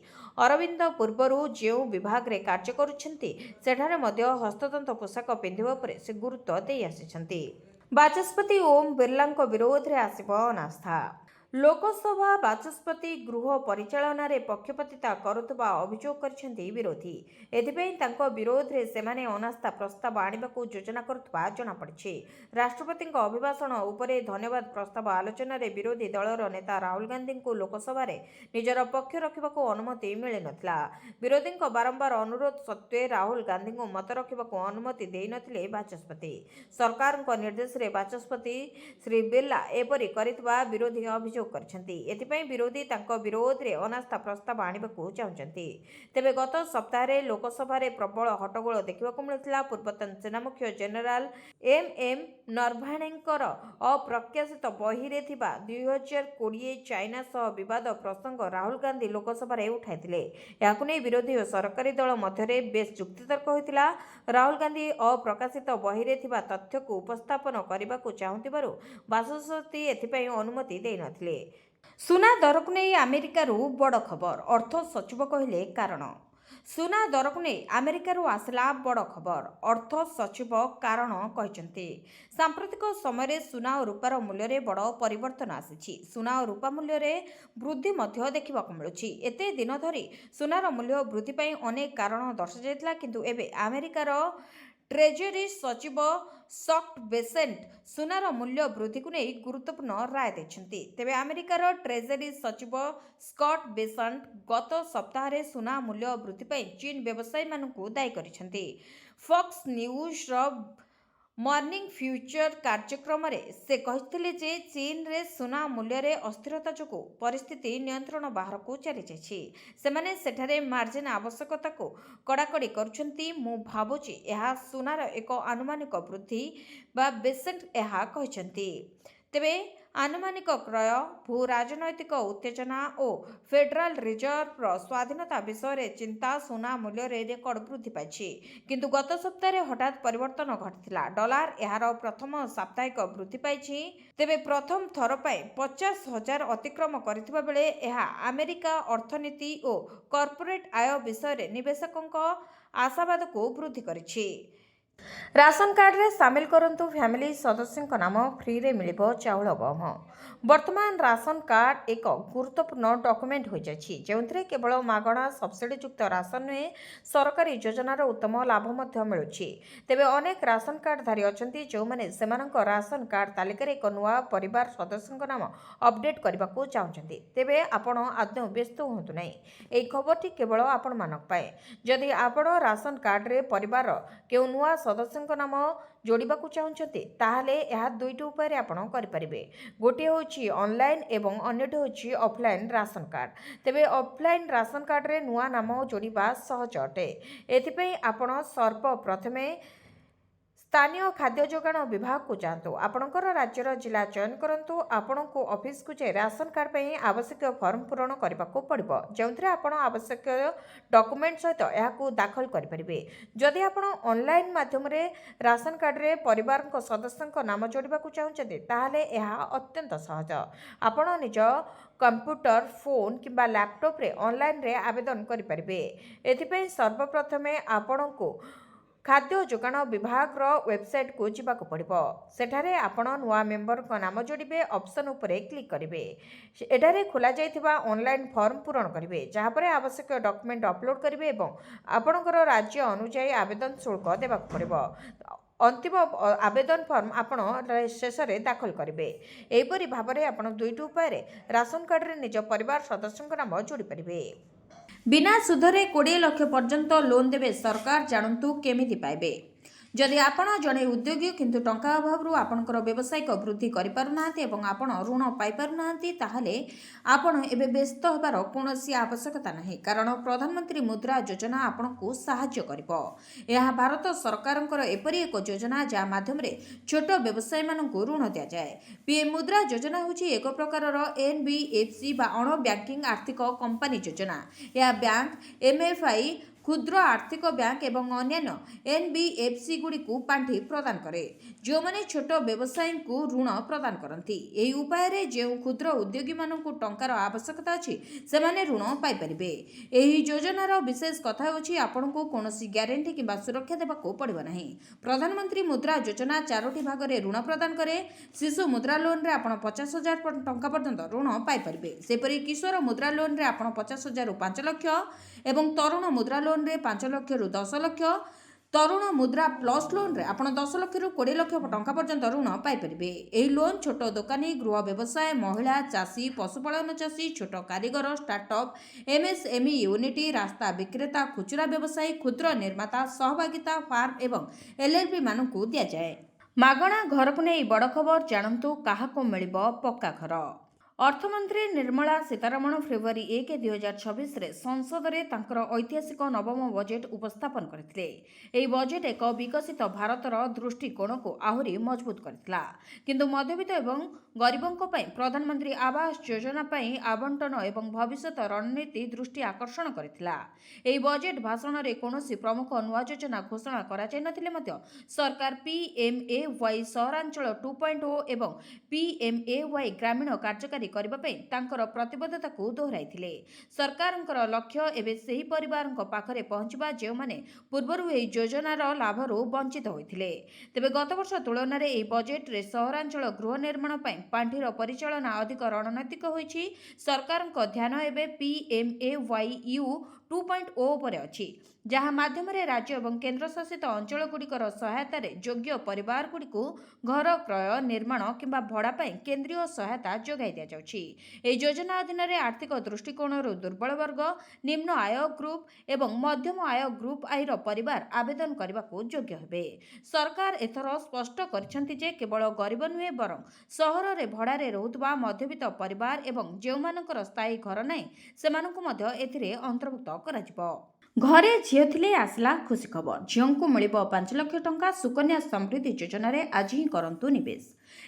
ଅରବିନ୍ଦ ପୂର୍ବରୁ ଯେଉଁ ବିଭାଗରେ କାର୍ଯ୍ୟ କରୁଛନ୍ତି ସେଠାରେ ମଧ୍ୟ ହସ୍ତତନ୍ତ ପୋଷାକ ପିନ୍ଧିବା ଉପରେ ସେ ଗୁରୁତ୍ୱ ଦେଇ ଆସିଛନ୍ତି। ବାଚସ୍ପତି ଓମ୍ ବିର୍ଲାଙ୍କ ବିରୋଧରେ ଆସିବ ଅନାସ୍ଥା। ଲୋକସଭା ବାଚସ୍ପତି ଗୃହ ପରିଚାଳନାରେ ପକ୍ଷପାତିତା କରୁଥିବା ଅଭିଯୋଗ କରିଛନ୍ତି ବିରୋଧୀ। ଏଥିପାଇଁ ତାଙ୍କ ବିରୋଧରେ ସେମାନେ ଅନାସ୍ଥା ପ୍ରସ୍ତାବ ଆଣିବାକୁ ଯୋଜନା କରୁଥିବା ଜଣାପଡ଼ିଛି। ରାଷ୍ଟ୍ରପତିଙ୍କ ଅଭିଭାଷଣ ଉପରେ ଧନ୍ୟବାଦ ପ୍ରସ୍ତାବ ଆଲୋଚନାରେ ବିରୋଧୀ ଦଳର ନେତା ରାହୁଲ ଗାନ୍ଧୀଙ୍କୁ ଲୋକସଭାରେ ନିଜର ପକ୍ଷ ରଖିବାକୁ ଅନୁମତି ମିଳିନଥିଲା। ବିରୋଧୀଙ୍କ ବାରମ୍ବାର ଅନୁରୋଧ ସତ୍ତ୍ୱେ ରାହୁଲ ଗାନ୍ଧୀଙ୍କୁ ମତ ରଖିବାକୁ ଅନୁମତି ଦେଇନଥିଲେ ବାଚସ୍ପତି। ସରକାରଙ୍କ ନିର୍ଦ୍ଦେଶରେ ବାଚସ୍ପତି ଶ୍ରୀ ବିର୍ଲା ଏପରି କରିଥିବା ବିରୋଧୀ ଅଭିଯୋଗ କରିଛନ୍ତି। ଏଥିପାଇଁ ବିରୋଧୀ ତାଙ୍କ ବିରୋଧରେ ଅନାସ୍ଥା ପ୍ରସ୍ତାବ ଆଣିବାକୁ ଚାହୁଁଛନ୍ତି। ତେବେ ଗତ ସପ୍ତାହରେ ଲୋକସଭାରେ ପ୍ରବଳ ହଟ୍ଟଗୋଳ ଦେଖିବାକୁ ମିଳିଥିଲା। ପୂର୍ବତନ ସେନାମୁଖ୍ୟ ଜେନେରାଲ ଏମ୍ ନରଭାଣେଙ୍କର ଅପ୍ରକାଶିତ ବହିରେ ଥିବା 2020 ଚାଇନା ସହ ବିବାଦ ପ୍ରସଙ୍ଗ ରାହୁଲ ଗାନ୍ଧୀ ଲୋକସଭାରେ ଉଠାଇଥିଲେ। ଏହାକୁ ନେଇ ବିରୋଧୀ ଓ ସରକାରୀ ଦଳ ମଧ୍ୟରେ ବେଶ୍ ଯୁକ୍ତିତର୍କ ହୋଇଥିଲା। ରାହୁଲ ଗାନ୍ଧୀ ଅପ୍ରକାଶିତ ବହିରେ ଥିବା ତଥ୍ୟକୁ ଉପସ୍ଥାପନ କରିବାକୁ ଚାହୁଁଥିବାରୁ ବାଚସ୍ପତି ଏଥିପାଇଁ ଅନୁମତି ଦେଇନଥିଲେ। ସୁନା ଦରକୁ ନେଇ ଆମେରିକାରୁ ବଡ଼ ଖବର। ଅର୍ଥ ସଚିବ କହିଲେ କାରଣ। ସୁନା ଦରକୁ ନେଇ ଆମେରିକାରୁ ଆସିଲା ବଡ଼ ଖବର। ଅର୍ଥ ସଚିବ କାରଣ କହିଛନ୍ତି। ସାମ୍ପ୍ରତିକ ସମୟରେ ସୁନା ଓ ରୂପାର ମୂଲ୍ୟରେ ବଡ଼ ପରିବର୍ତ୍ତନ ଆସିଛି। ସୁନା ଓ ରୂପା ମୂଲ୍ୟରେ ବୃଦ୍ଧି ମଧ୍ୟ ଦେଖିବାକୁ ମିଳୁଛି। ଏତେ ଦିନ ଧରି ସୁନାର ମୂଲ୍ୟ ବୃଦ୍ଧି ପାଇଁ ଅନେକ କାରଣ ଦର୍ଶାଯାଇଥିଲା, କିନ୍ତୁ ଏବେ ଆମେରିକାର ଟ୍ରେଜେରୀ ସଚିବ ସ୍କଟ୍ ବେସେଣ୍ଟ ସୁନାର ମୂଲ୍ୟ ବୃଦ୍ଧିକୁ ନେଇ ଗୁରୁତ୍ୱପୂର୍ଣ୍ଣ ରାୟ ଦେଇଛନ୍ତି। ତେବେ ଆମେରିକାର ଟ୍ରେଜେରୀ ସଚିବ ସ୍କଟ୍ ବେସେଣ୍ଟ ଗତ ସପ୍ତାହରେ ସୁନା ମୂଲ୍ୟ ବୃଦ୍ଧି ପାଇଁ ଚୀନ ବ୍ୟବସାୟୀମାନଙ୍କୁ ଦାୟୀ କରିଛନ୍ତି। ଫକ୍ସ ନ୍ୟୁଜ୍ର ମର୍ଣ୍ଣିଂ ଫ୍ୟୁଚର କାର୍ଯ୍ୟକ୍ରମରେ ସେ କହିଥିଲେ ଯେ ଚୀନରେ ସୁନା ମୂଲ୍ୟରେ ଅସ୍ଥିରତା ଯୋଗୁଁ ପରିସ୍ଥିତି ନିୟନ୍ତ୍ରଣ ବାହାରକୁ ଚାଲିଯାଇଛି। ସେମାନେ ସେଠାରେ ମାର୍ଜିନ ଆବଶ୍ୟକତାକୁ କଡ଼ାକଡ଼ି କରୁଛନ୍ତି। ମୁଁ ଭାବୁଛି ଏହା ସୁନାର ଏକ ଆନୁମାନିକ ବୃଦ୍ଧି ବା ବେସେଣ୍ଟ ଏହା କହିଛନ୍ତି। ତେବେ ଆନୁମାନିକ କ୍ରୟ, ଭୂ ରାଜନୈତିକ ଉତ୍ତେଜନା ଓ ଫେଡେରାଲ ରିଜର୍ଭର ସ୍ୱାଧୀନତା ବିଷୟରେ ଚିନ୍ତା ସୁନା ମୂଲ୍ୟରେ ରେକର୍ଡ ବୃଦ୍ଧି ପାଇଛି। କିନ୍ତୁ ଗତ ସପ୍ତାହରେ ହଠାତ୍ ପରିବର୍ତ୍ତନ ଘଟିଥିଲା। ଡଲାର ଏହାର ପ୍ରଥମ ସାପ୍ତାହିକ ବୃଦ୍ଧି ପାଇଛି। ତେବେ ପ୍ରଥମ ଥର ପାଇଁ 50,000 ଅତିକ୍ରମ କରିଥିବା ବେଳେ ଏହା ଆମେରିକା ଅର୍ଥନୀତି ଓ କର୍ପୋରେଟ ଆୟ ବିଷୟରେ ନିବେଶକଙ୍କ ଆଶାବାଦକୁ ବୃଦ୍ଧି କରିଛି। ରାସନ କାର୍ଡରେ ସାମିଲ କରନ୍ତୁ ଫ୍ୟାମିଲି ସଦସ୍ୟଙ୍କ ନାମ, ଫ୍ରିରେ ମିଳିବ ଚାଉଳ ଗହମ। ବର୍ତ୍ତମାନ ରାସନ କାର୍ଡ ଏକ ଗୁରୁତ୍ୱପୂର୍ଣ୍ଣ ଡକୁମେଣ୍ଟ ହୋଇଯାଇଛି, ଯେଉଁଥିରେ କେବଳ ମାଗଣା ସବସିଡିଯୁକ୍ତ ରାସନ ନୁହେଁ, ସରକାରୀ ଯୋଜନାର ଉତ୍ତମ ଲାଭ ମଧ୍ୟ ମିଳୁଛି। ତେବେ ଅନେକ ରାସନ କାର୍ଡଧାରୀ ଅଛନ୍ତି ଯେଉଁମାନେ ସେମାନଙ୍କ ରାସନ କାର୍ଡ ତାଲିକାରେ ଏକ ନୂଆ ପରିବାର ସଦସ୍ୟଙ୍କ ନାମ ଅପଡେଟ୍ କରିବାକୁ ଚାହୁଁଛନ୍ତି। ତେବେ ଆପଣ ଆଦୌ ବ୍ୟସ୍ତ ହୁଅନ୍ତୁ ନାହିଁ। ଏହି ଖବରଟି କେବଳ ଆପଣମାନଙ୍କ ପାଇଁ। ଯଦି ଆପଣ ରାସନ କାର୍ଡରେ ପରିବାରର କେଉଁ ନୂଆ ସଦସ୍ୟଙ୍କ ନାମ ଯୋଡ଼ିବାକୁ ଚାହୁଁଛନ୍ତି, ତାହେଲେ ଏହା ଦୁଇଟି ଉପାୟରେ ଆପଣ କରିପାରିବେ। ଗୋଟିଏ ହେଉଛି ଅନଲାଇନ୍ ଏବଂ ଅନ୍ୟଟି ହେଉଛି ଅଫଲାଇନ୍ ରାସନ କାର୍ଡ। ତେବେ ଅଫଲାଇନ୍ ରାସନ କାର୍ଡରେ ନୂଆ ନାମ ଯୋଡ଼ିବା ସହଜ ଅଟେ। ଏଥିପାଇଁ ଆପଣ ସର୍ବପ୍ରଥମେ ସ୍ଥାନୀୟ ଖାଦ୍ୟ ଯୋଗାଣ ବିଭାଗକୁ ଯାଆନ୍ତୁ। ଆପଣଙ୍କର ରାଜ୍ୟର ଜିଲ୍ଲା ଚୟନ କରନ୍ତୁ। ଆପଣଙ୍କୁ ଅଫିସକୁ ଯାଇ ରାସନ କାର୍ଡ ପାଇଁ ଆବଶ୍ୟକୀୟ ଫର୍ମ ପୂରଣ କରିବାକୁ ପଡ଼ିବ, ଯେଉଁଥିରେ ଆପଣ ଆବଶ୍ୟକୀୟ ଡକୁମେଣ୍ଟ ସହିତ ଏହାକୁ ଦାଖଲ କରିପାରିବେ। ଯଦି ଆପଣ ଅନଲାଇନ୍ ମାଧ୍ୟମରେ ରାସନ କାର୍ଡରେ ପରିବାରଙ୍କ ସଦସ୍ୟଙ୍କ ନାମ ଯୋଡ଼ିବାକୁ ଚାହୁଁଛନ୍ତି, ତାହେଲେ ଏହା ଅତ୍ୟନ୍ତ ସହଜ। ଆପଣ ନିଜ କମ୍ପ୍ୟୁଟର, ଫୋନ୍ କିମ୍ବା ଲ୍ୟାପଟପ୍ରେ ଅନଲାଇନ୍ରେ ଆବେଦନ କରିପାରିବେ। ଏଥିପାଇଁ ସର୍ବପ୍ରଥମେ ଆପଣଙ୍କୁ ଖାଦ୍ୟ ଯୋଗାଣ ବିଭାଗର ୱେବସାଇଟ୍କୁ ଯିବାକୁ ପଡ଼ିବ। ସେଠାରେ ଆପଣ ନୂଆ ମେମ୍ବରଙ୍କ ନାମ ଯୋଡ଼ିବେ। ଅପସନ୍ ଉପରେ କ୍ଲିକ୍ କରିବେ। ଏଠାରେ ଖୋଲାଯାଇଥିବା ଅନଲାଇନ୍ ଫର୍ମ ପୂରଣ କରିବେ, ଯାହାପରେ ଆବଶ୍ୟକୀୟ ଡକ୍ୟୁମେଣ୍ଟ ଅପଲୋଡ଼ କରିବେ ଏବଂ ଆପଣଙ୍କର ରାଜ୍ୟ ଅନୁଯାୟୀ ଆବେଦନ ଶୁଳ୍କ ଦେବାକୁ ପଡ଼ିବ। ଅନ୍ତିମ ଆବେଦନ ଫର୍ମ ଆପଣ ଶେଷରେ ଦାଖଲ କରିବେ। ଏହିପରି ଭାବରେ ଆପଣ 2ଟି ଉପାୟରେ ରାସନ କାର୍ଡ଼ରେ ନିଜ ପରିବାର ସଦସ୍ୟଙ୍କ ନାମ ଯୋଡ଼ିପାରିବେ। ବିନା ସୁଧରେ 20 ଲକ୍ଷ ପର୍ଯ୍ୟନ୍ତ ଲୋନ୍ ଦେବେ ସରକାର, ଜାଣନ୍ତୁ କେମିତି ପାଇବେ। ଯଦି ଆପଣ ଜଣେ ଉଦ୍ୟୋଗୀ କିନ୍ତୁ ଟଙ୍କା ଅଭାବରୁ ଆପଣଙ୍କର ବ୍ୟବସାୟିକ ବୃଦ୍ଧି କରିପାରୁନାହାନ୍ତି ଏବଂ ଆପଣ ଋଣ ପାଇପାରୁନାହାନ୍ତି, ତାହେଲେ ଆପଣ ଏବେ ବ୍ୟସ୍ତ ହେବାର କୌଣସି ଆବଶ୍ୟକତା ନାହିଁ, କାରଣ ପ୍ରଧାନମନ୍ତ୍ରୀ ମୁଦ୍ରା ଯୋଜନା ଆପଣଙ୍କୁ ସାହାଯ୍ୟ କରିବ। ଏହା ଭାରତ ସରକାରଙ୍କର ଏପରି ଏକ ଯୋଜନା ଯାହା ମାଧ୍ୟମରେ ଛୋଟ ବ୍ୟବସାୟୀମାନଙ୍କୁ ଋଣ ଦିଆଯାଏ। ପିଏମ୍ ମୁଦ୍ରା ଯୋଜନା ହେଉଛି ଏକ ପ୍ରକାରର NBFC ବା ଅଣ ବ୍ୟାଙ୍କିଂ ଆର୍ଥିକ କମ୍ପାନୀ ଯୋଜନା। ଏହା ବ୍ୟାଙ୍କ, MFI, କ୍ଷୁଦ୍ର ଆର୍ଥିକ ବ୍ୟାଙ୍କ ଏବଂ ଅନ୍ୟାନ୍ୟ NBFC ଗୁଡ଼ିକୁ ପାଣ୍ଠି ପ୍ରଦାନ କରେ, ଯେଉଁମାନେ ଛୋଟ ବ୍ୟବସାୟୀଙ୍କୁ ଋଣ ପ୍ରଦାନ କରନ୍ତି। ଏହି ଉପାୟରେ ଯେଉଁ କ୍ଷୁଦ୍ର ଉଦ୍ୟୋଗୀମାନଙ୍କୁ ଟଙ୍କାର ଆବଶ୍ୟକତା ଅଛି, ସେମାନେ ଋଣ ପାଇପାରିବେ। ଏହି ଯୋଜନାର ବିଶେଷ କଥା ହେଉଛି ଆପଣଙ୍କୁ କୌଣସି ଗ୍ୟାରେଣ୍ଟି କିମ୍ବା ସୁରକ୍ଷା ଦେବାକୁ ପଡ଼ିବ ନାହିଁ। ପ୍ରଧାନମନ୍ତ୍ରୀ ମୁଦ୍ରା ଯୋଜନା 4ଟି ଭାଗରେ ଋଣ ପ୍ରଦାନ କରେ। ଶିଶୁ ମୁଦ୍ରା ଲୋନ୍ରେ ଆପଣ 50,000 ଟଙ୍କା ପର୍ଯ୍ୟନ୍ତ ଋଣ ପାଇପାରିବେ। ସେପରି କିଶୋର ମୁଦ୍ରା ଲୋନ୍ରେ ଆପଣ 50,000ରୁ 5 ଲକ୍ଷ ଏବଂ ତରୁଣ ମୁଦ୍ରା ଲୋନ୍ରେ 5 ଲକ୍ଷରୁ 10 ଲକ୍ଷ। ତରୁଣ ମୁଦ୍ରା ପ୍ଲସ୍ ଲୋନ୍ରେ ଆପଣ 10 ଲକ୍ଷରୁ 20 ଲକ୍ଷ ଟଙ୍କା ପର୍ଯ୍ୟନ୍ତ ଋଣ ପାଇପାରିବେ। ଏହି ଲୋନ୍ ଛୋଟ ଦୋକାନୀ, ଗୃହ ବ୍ୟବସାୟ, ମହିଳା ଚାଷୀ, ପଶୁପାଳନ ଚାଷୀ, ଛୋଟ କାରିଗର, ଷ୍ଟାର୍ଟଅପ୍, MSME ୟୁନିଟ୍, ରାସ୍ତା ବିକ୍ରେତା, ଖୁଚୁରା ବ୍ୟବସାୟୀ, କ୍ଷୁଦ୍ର ନିର୍ମାତା, ସହଭାଗିତା ଫାର୍ମ ଏବଂ LLP ମାନଙ୍କୁ ଦିଆଯାଏ। ମାଗଣା ଘରକୁ ନେଇ ବଡ଼ ଖବର, ଜାଣନ୍ତୁ କାହାକୁ ମିଳିବ ପକ୍କା ଘର। ଅର୍ଥମନ୍ତ୍ରୀ ନିର୍ମଳା ସୀତାରମଣ ଫେବୃଆରୀ 1, 2026ରେ ସଂସଦରେ ତାଙ୍କର ଐତିହାସିକ ନବମ ବଜେଟ୍ ଉପସ୍ଥାପନ କରିଥିଲେ। ଏହି ବଜେଟ୍ ଏକ ବିକଶିତ ଭାରତର ଦୃଷ୍ଟିକୋଣକୁ ଆହୁରି ମଜବୁତ କରିଥିଲା, କିନ୍ତୁ ମଧ୍ୟବିତ୍ତ ଏବଂ ଗରିବଙ୍କ ପାଇଁ ପ୍ରଧାନମନ୍ତ୍ରୀ ଆବାସ ଯୋଜନା ପାଇଁ ଆବଣ୍ଟନ ଏବଂ ଭବିଷ୍ୟତ ରଣନୀତି ଦୃଷ୍ଟି ଆକର୍ଷଣ କରିଥିଲା। ଏହି ବଜେଟ୍ ଭାଷଣରେ କୌଣସି ପ୍ରମୁଖ ନୂଆ ଯୋଜନା ଘୋଷଣା କରାଯାଇନଥିଲେ ମଧ୍ୟ ସରକାର PMAY ସହରାଞ୍ଚଳ 2.0 ଏବଂ PMAY ଗ୍ରାମୀଣ କାର୍ଯ୍ୟକାରୀ କରିବା ପାଇଁ ତାଙ୍କର ପ୍ରତିବଦ୍ଧତାକୁ ଦୋହରାଇଥିଲେ। ସରକାରଙ୍କର ଲକ୍ଷ୍ୟ ଏବେ ସେହି ପରିବାରଙ୍କ ପାଖରେ ପହଞ୍ଚିବା ଯେଉଁମାନେ ପୂର୍ବରୁ ଏହି ଯୋଜନାର ଲାଭରୁ ବଞ୍ଚିତ ହୋଇଥିଲେ। ତେବେ ଗତବର୍ଷ ତୁଳନାରେ ଏହି ବଜେଟ୍ରେ ସହରାଞ୍ଚଳ ଗୃହ ନିର୍ମାଣ ପାଇଁ ପାଣ୍ଠିର ପରିଚାଳନା ଅଧିକ ରଣନୈତିକ ହୋଇଛି। ସରକାରଙ୍କ ଧ୍ୟାନ ଏବେ PMAYU 2.0 ଉପରେ ଅଛି, ଯାହା ମାଧ୍ୟମରେ ରାଜ୍ୟ ଏବଂ କେନ୍ଦ୍ରଶାସିତ ଅଞ୍ଚଳଗୁଡ଼ିକର ସହାୟତାରେ ଯୋଗ୍ୟ ପରିବାରଗୁଡ଼ିକୁ ଘର କ୍ରୟ, ନିର୍ମାଣ କିମ୍ବା ଭଡ଼ା ପାଇଁ କେନ୍ଦ୍ରୀୟ ସହାୟତା ଯୋଗାଇ ଦିଆଯାଉଛି। ଏହି ଯୋଜନା ଅଧୀନରେ ଆର୍ଥିକ ଦୃଷ୍ଟିକୋଣରୁ ଦୁର୍ବଳ ବର୍ଗ, ନିମ୍ନ ଆୟ ଗ୍ରୁପ୍ ଏବଂ ମଧ୍ୟମ ଆୟ ଗ୍ରୁପ୍ ଆଇର ପରିବାର ଆବେଦନ କରିବାକୁ ଯୋଗ୍ୟ ହେବେ। ସରକାର ଏଥର ସ୍ପଷ୍ଟ କରିଛନ୍ତି ଯେ କେବଳ ଗରିବ ନୁହେଁ, ବରଂ ସହରରେ ଭଡ଼ାରେ ରହୁଥିବା ମଧ୍ୟବିତ୍ତ ପରିବାର ଏବଂ ଯେଉଁମାନଙ୍କର ସ୍ଥାୟୀ ଘର ନାହିଁ, ସେମାନଙ୍କୁ ମଧ୍ୟ ଏଥିରେ ଅନ୍ତର୍ଭୁକ୍ତ କରାଯିବ। ଘରେ ଝିଅ ଥିଲେ ଆସିଲା ଖୁସି ଖବର। ଝିଅଙ୍କୁ ମିଳିବ 5 ଲକ୍ଷ ଟଙ୍କା। ସୁକନ୍ୟା ସମୃଦ୍ଧି ଯୋଜନାରେ ଆଜି ହିଁ କରନ୍ତୁ ନିବେଶ।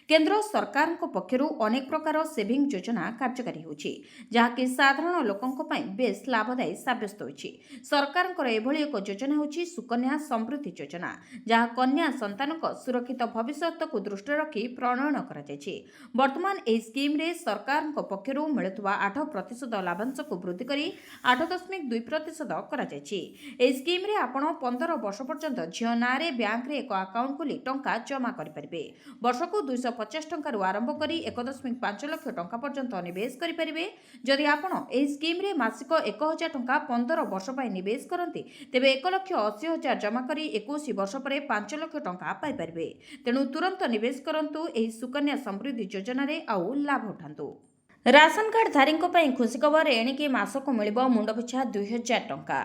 କେନ୍ଦ୍ର ସରକାରଙ୍କ ପକ୍ଷରୁ ଅନେକ ପ୍ରକାର ସେଭିଂ ଯୋଜନା କାର୍ଯ୍ୟକାରୀ ହେଉଛି, ଯାହାକି ସାଧାରଣ ଲୋକଙ୍କ ପାଇଁ ବେଶ୍ ଲାଭଦାୟୀ ସାବ୍ୟସ୍ତ ହୋଇଛି। ସରକାରଙ୍କର ଏଭଳି ଏକ ଯୋଜନା ହେଉଛି ସୁକନ୍ୟା ସମୃଦ୍ଧି ଯୋଜନା, ଯାହା କନ୍ୟା ସନ୍ତାନଙ୍କ ସୁରକ୍ଷିତ ଭବିଷ୍ୟତକୁ ଦୃଷ୍ଟିରେ ରଖି ପ୍ରଣୟନ କରାଯାଇଛି। ବର୍ତ୍ତମାନ ଏହି ସ୍କିମ୍ରେ ସରକାରଙ୍କ ପକ୍ଷରୁ ମିଳୁଥିବା 8% ଲାଭାଂଶକୁ ବୃଦ୍ଧି କରି 8.2% କରାଯାଇଛି। ଏହି ସ୍କିମ୍ରେ ଆପଣ 15 ବର୍ଷ ପର୍ଯ୍ୟନ୍ତ ଝିଅ ନାଁରେ ବ୍ୟାଙ୍କରେ ଏକ ଆକାଉଣ୍ଟ ଖୋଲି ଟଙ୍କା ଜମା କରିପାରିବେ। ବର୍ଷକୁ 250 ଟଙ୍କାରୁ ଆରମ୍ଭ କରି 1.5 ଲକ୍ଷ ଟଙ୍କା ପର୍ଯ୍ୟନ୍ତ ନିବେଶ କରିପାରିବେ। ଯଦି ଆପଣ ଏହି ସ୍କିମ୍ରେ ମାସିକ 1,000 ଟଙ୍କା 15 ବର୍ଷ ପାଇଁ ନିବେଶ କରନ୍ତି, ତେବେ 1,80,000 ଜମା କରି 21 ବର୍ଷ ପରେ 5 ଲକ୍ଷ ଟଙ୍କା ପାଇପାରିବେ। ତେଣୁ ତୁରନ୍ତ ନିବେଶ କରନ୍ତୁ ଏହି ସୁକନ୍ୟା ସମୃଦ୍ଧି ଯୋଜନାରେ ଆଉ ଲାଭ ଉଠାନ୍ତୁ। ରାସନ କାର୍ଡ ଧାରୀଙ୍କ ପାଇଁ ଖୁସି ଖବର, ଏଣିକି ମାସକୁ ମିଳିବ ମୁଣ୍ଡପିଛା 2,000 ଟଙ୍କା।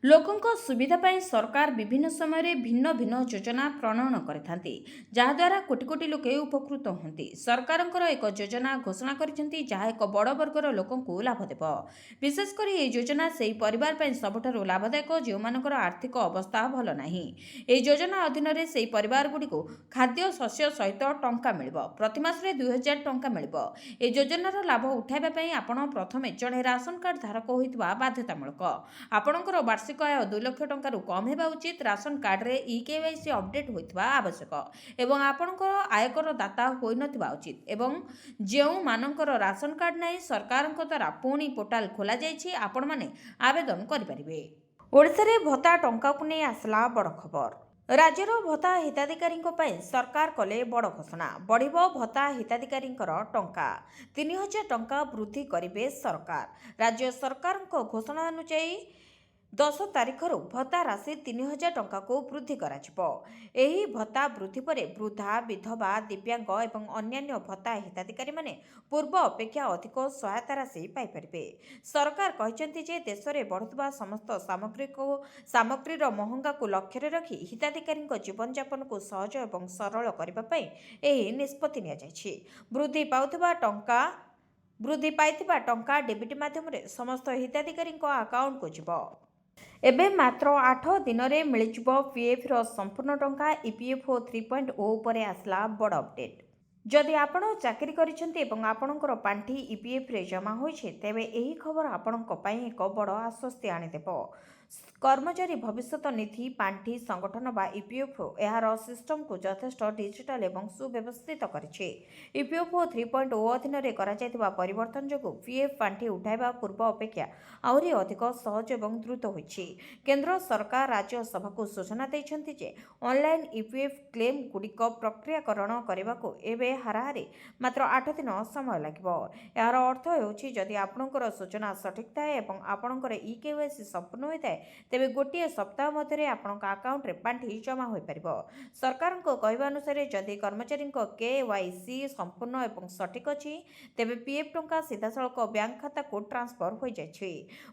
ଲୋକଙ୍କ ସୁବିଧା ପାଇଁ ସରକାର ବିଭିନ୍ନ ସମୟରେ ଭିନ୍ନ ଭିନ୍ନ ଯୋଜନା ପ୍ରଣୟନ କରିଥାନ୍ତି, ଯାହାଦ୍ୱାରା କୋଟି କୋଟି ଲୋକେ ଉପକୃତ ହୁଅନ୍ତି। ସରକାରଙ୍କର ଏକ ଯୋଜନା ଘୋଷଣା କରିଛନ୍ତି ଯାହା ଏକ ବଡ଼ ବର୍ଗର ଲୋକଙ୍କୁ ଲାଭ ଦେବ। ବିଶେଷ କରି ଏହି ଯୋଜନା ସେହି ପରିବାର ପାଇଁ ସବୁଠାରୁ ଲାଭଦାୟକ ଯେଉଁମାନଙ୍କର ଆର୍ଥିକ ଅବସ୍ଥା ଭଲ ନାହିଁ। ଏହି ଯୋଜନା ଅଧୀନରେ ସେହି ପରିବାରଗୁଡ଼ିକୁ ଖାଦ୍ୟ ଶସ୍ୟ ସହିତ ଟଙ୍କା ମିଳିବ। ପ୍ରତି ମାସରେ 2,000 ଟଙ୍କା ମିଳିବ। ଏହି ଯୋଜନାର ଲାଭ ଉଠାଇବା ପାଇଁ ଆପଣ ପ୍ରଥମେ ଜଣେ ରାସନ କାର୍ଡ ଧାରକ ହୋଇଥିବା ବାଧ୍ୟତାମୂଳକ। ଆପଣଙ୍କର ବାର୍ଷିକ ଆୟ 2 ଲକ୍ଷ ଟଙ୍କାରୁ କମ୍ ହେବା ଉଚିତ। ରାସନ କାର୍ଡରେ EKYC ଅପଡେଟ୍ ହୋଇଥିବା ଆବଶ୍ୟକ ଏବଂ ଆପଣଙ୍କର ଆୟକର ଦାତା ହୋଇନଥିବା ଉଚିତ। ଏବଂ ଯେଉଁମାନଙ୍କର ରାସନ କାର୍ଡ ନାହିଁ, ସରକାରଙ୍କ ଦ୍ୱାରା ପୁଣି ପୋର୍ଟାଲ ଖୋଲାଯାଇଛି, ଆପଣମାନେ ଆବେଦନ କରିପାରିବେ। ଓଡ଼ିଶାରେ ଭତ୍ତା ଟଙ୍କାକୁ ନେଇ ଆସିଲା ବଡ଼ ଖବର। ରାଜ୍ୟର ଭତ୍ତା ହିତାଧିକାରୀଙ୍କ ପାଇଁ ସରକାର କଲେ ବଡ଼ ଘୋଷଣା। ବଢ଼ିବ ଭତ୍ତା ହିତାଧିକାରୀଙ୍କର ଟଙ୍କା। 3,000 ଟଙ୍କା ବୃଦ୍ଧି କରିବେ ସରକାର। ରାଜ୍ୟ ସରକାରଙ୍କ ଘୋଷଣା ଅନୁଯାୟୀ 10 ତାରିଖରୁ ଭତ୍ତା ରାଶି 3,000 ଟଙ୍କାକୁ ବୃଦ୍ଧି କରାଯିବ। ଏହି ଭତ୍ତା ବୃଦ୍ଧି ପରେ ବୃଦ୍ଧା, ବିଧବା, ଦିବ୍ୟାଙ୍ଗ ଏବଂ ଅନ୍ୟାନ୍ୟ ଭତ୍ତା ହିତାଧିକାରୀମାନେ ପୂର୍ବ ଅପେକ୍ଷା ଅଧିକ ସହାୟତା ରାଶି ପାଇପାରିବେ। ସରକାର କହିଛନ୍ତି ଯେ ଦେଶରେ ବଢ଼ୁଥିବା ସମସ୍ତ ସାମଗ୍ରୀର ମହଙ୍ଗାକୁ ଲକ୍ଷ୍ୟରେ ରଖି ହିତାଧିକାରୀଙ୍କ ଜୀବନଯାପନକୁ ସହଜ ଏବଂ ସରଳ କରିବା ପାଇଁ ଏହି ନିଷ୍ପତ୍ତି ନିଆଯାଇଛି। ବୃଦ୍ଧି ପାଇଥିବା ଟଙ୍କା ଡେବିଟ୍ ମାଧ୍ୟମରେ ସମସ୍ତ ହିତାଧିକାରୀଙ୍କ ଆକାଉଣ୍ଟକୁ ଯିବ। ଏବେ ମାତ୍ର 8 ଦିନରେ ମିଳିଯିବ ପିଏଫ୍ର ସମ୍ପୂର୍ଣ୍ଣ ଟଙ୍କା। ଇପିଏଫ୍ଓ 3.0 ଉପରେ ଆସିଲା ବଡ଼ ଅପଡେଟ୍। ଯଦି ଆପଣ ଚାକିରି କରିଛନ୍ତି ଏବଂ ଆପଣଙ୍କର ପାଣ୍ଠି ଇପିଏଫ୍ରେ ଜମା ହୋଇଛି, ତେବେ ଏହି ଖବର ଆପଣଙ୍କ ପାଇଁ ଏକ ବଡ଼ ଆଶ୍ୱସ୍ତି ଆଣିଦେବ। କର୍ମଚାରୀ ଭବିଷ୍ୟତ ନିଧି ପାଣ୍ଠି ସଂଗଠନ ବା ଇପିଏଫ୍ଓ ଏହାର ସିଷ୍ଟମକୁ ଯଥେଷ୍ଟ ଡିଜିଟାଲ ଏବଂ ସୁବ୍ୟବସ୍ଥିତ କରିଛି। ଇପିଏଫ୍ଓ 3.0 ଅଧୀନରେ କରାଯାଇଥିବା ପରିବର୍ତ୍ତନ ଯୋଗୁଁ ପିଏଫ୍ ପାଣ୍ଠି ଉଠାଇବା ପୂର୍ବ ଅପେକ୍ଷା ଆହୁରି ଅଧିକ ସହଜ ଏବଂ ଦ୍ରୁତ ହୋଇଛି। କେନ୍ଦ୍ର ସରକାର ରାଜ୍ୟସଭାକୁ ସୂଚନା ଦେଇଛନ୍ତି ଯେ ଅନଲାଇନ୍ ଇପିଏଫ୍ କ୍ଲେମ୍ ଗୁଡ଼ିକ ପ୍ରକ୍ରିୟାକରଣ କରିବାକୁ ଏବେ ହାରାହାରି ମାତ୍ର 8 ଦିନ ସମୟ ଲାଗିବ। ଏହାର ଅର୍ଥ ହେଉଛି ଯଦି ଆପଣଙ୍କର ସୂଚନା ସଠିକ୍ ଥାଏ ଏବଂ ଆପଣଙ୍କର ଇକେୱାଇସି ସମ୍ପୂର୍ଣ୍ଣ ହୋଇଥାଏ, ତେବେ ଗୋଟିଏ ସପ୍ତାହ ମଧ୍ୟରେ ଆପଣଙ୍କ ଆକାଉଣ୍ଟରେ ପାଣ୍ଠି ଜମା ହୋଇପାରିବ। ସରକାରଙ୍କ କହିବା ଅନୁସାରେ ଯଦି କର୍ମଚାରୀଙ୍କ କେୱାଇସି ସମ୍ପୂର୍ଣ୍ଣ ଏବଂ ସଠିକ୍ ଅଛି, ତେବେ ପିଏଫ୍ ଟଙ୍କା ସିଧାସଳଖ ବ୍ୟାଙ୍କ ଖାତାକୁ ଟ୍ରାନ୍ସଫର ହୋଇଯାଇଛି।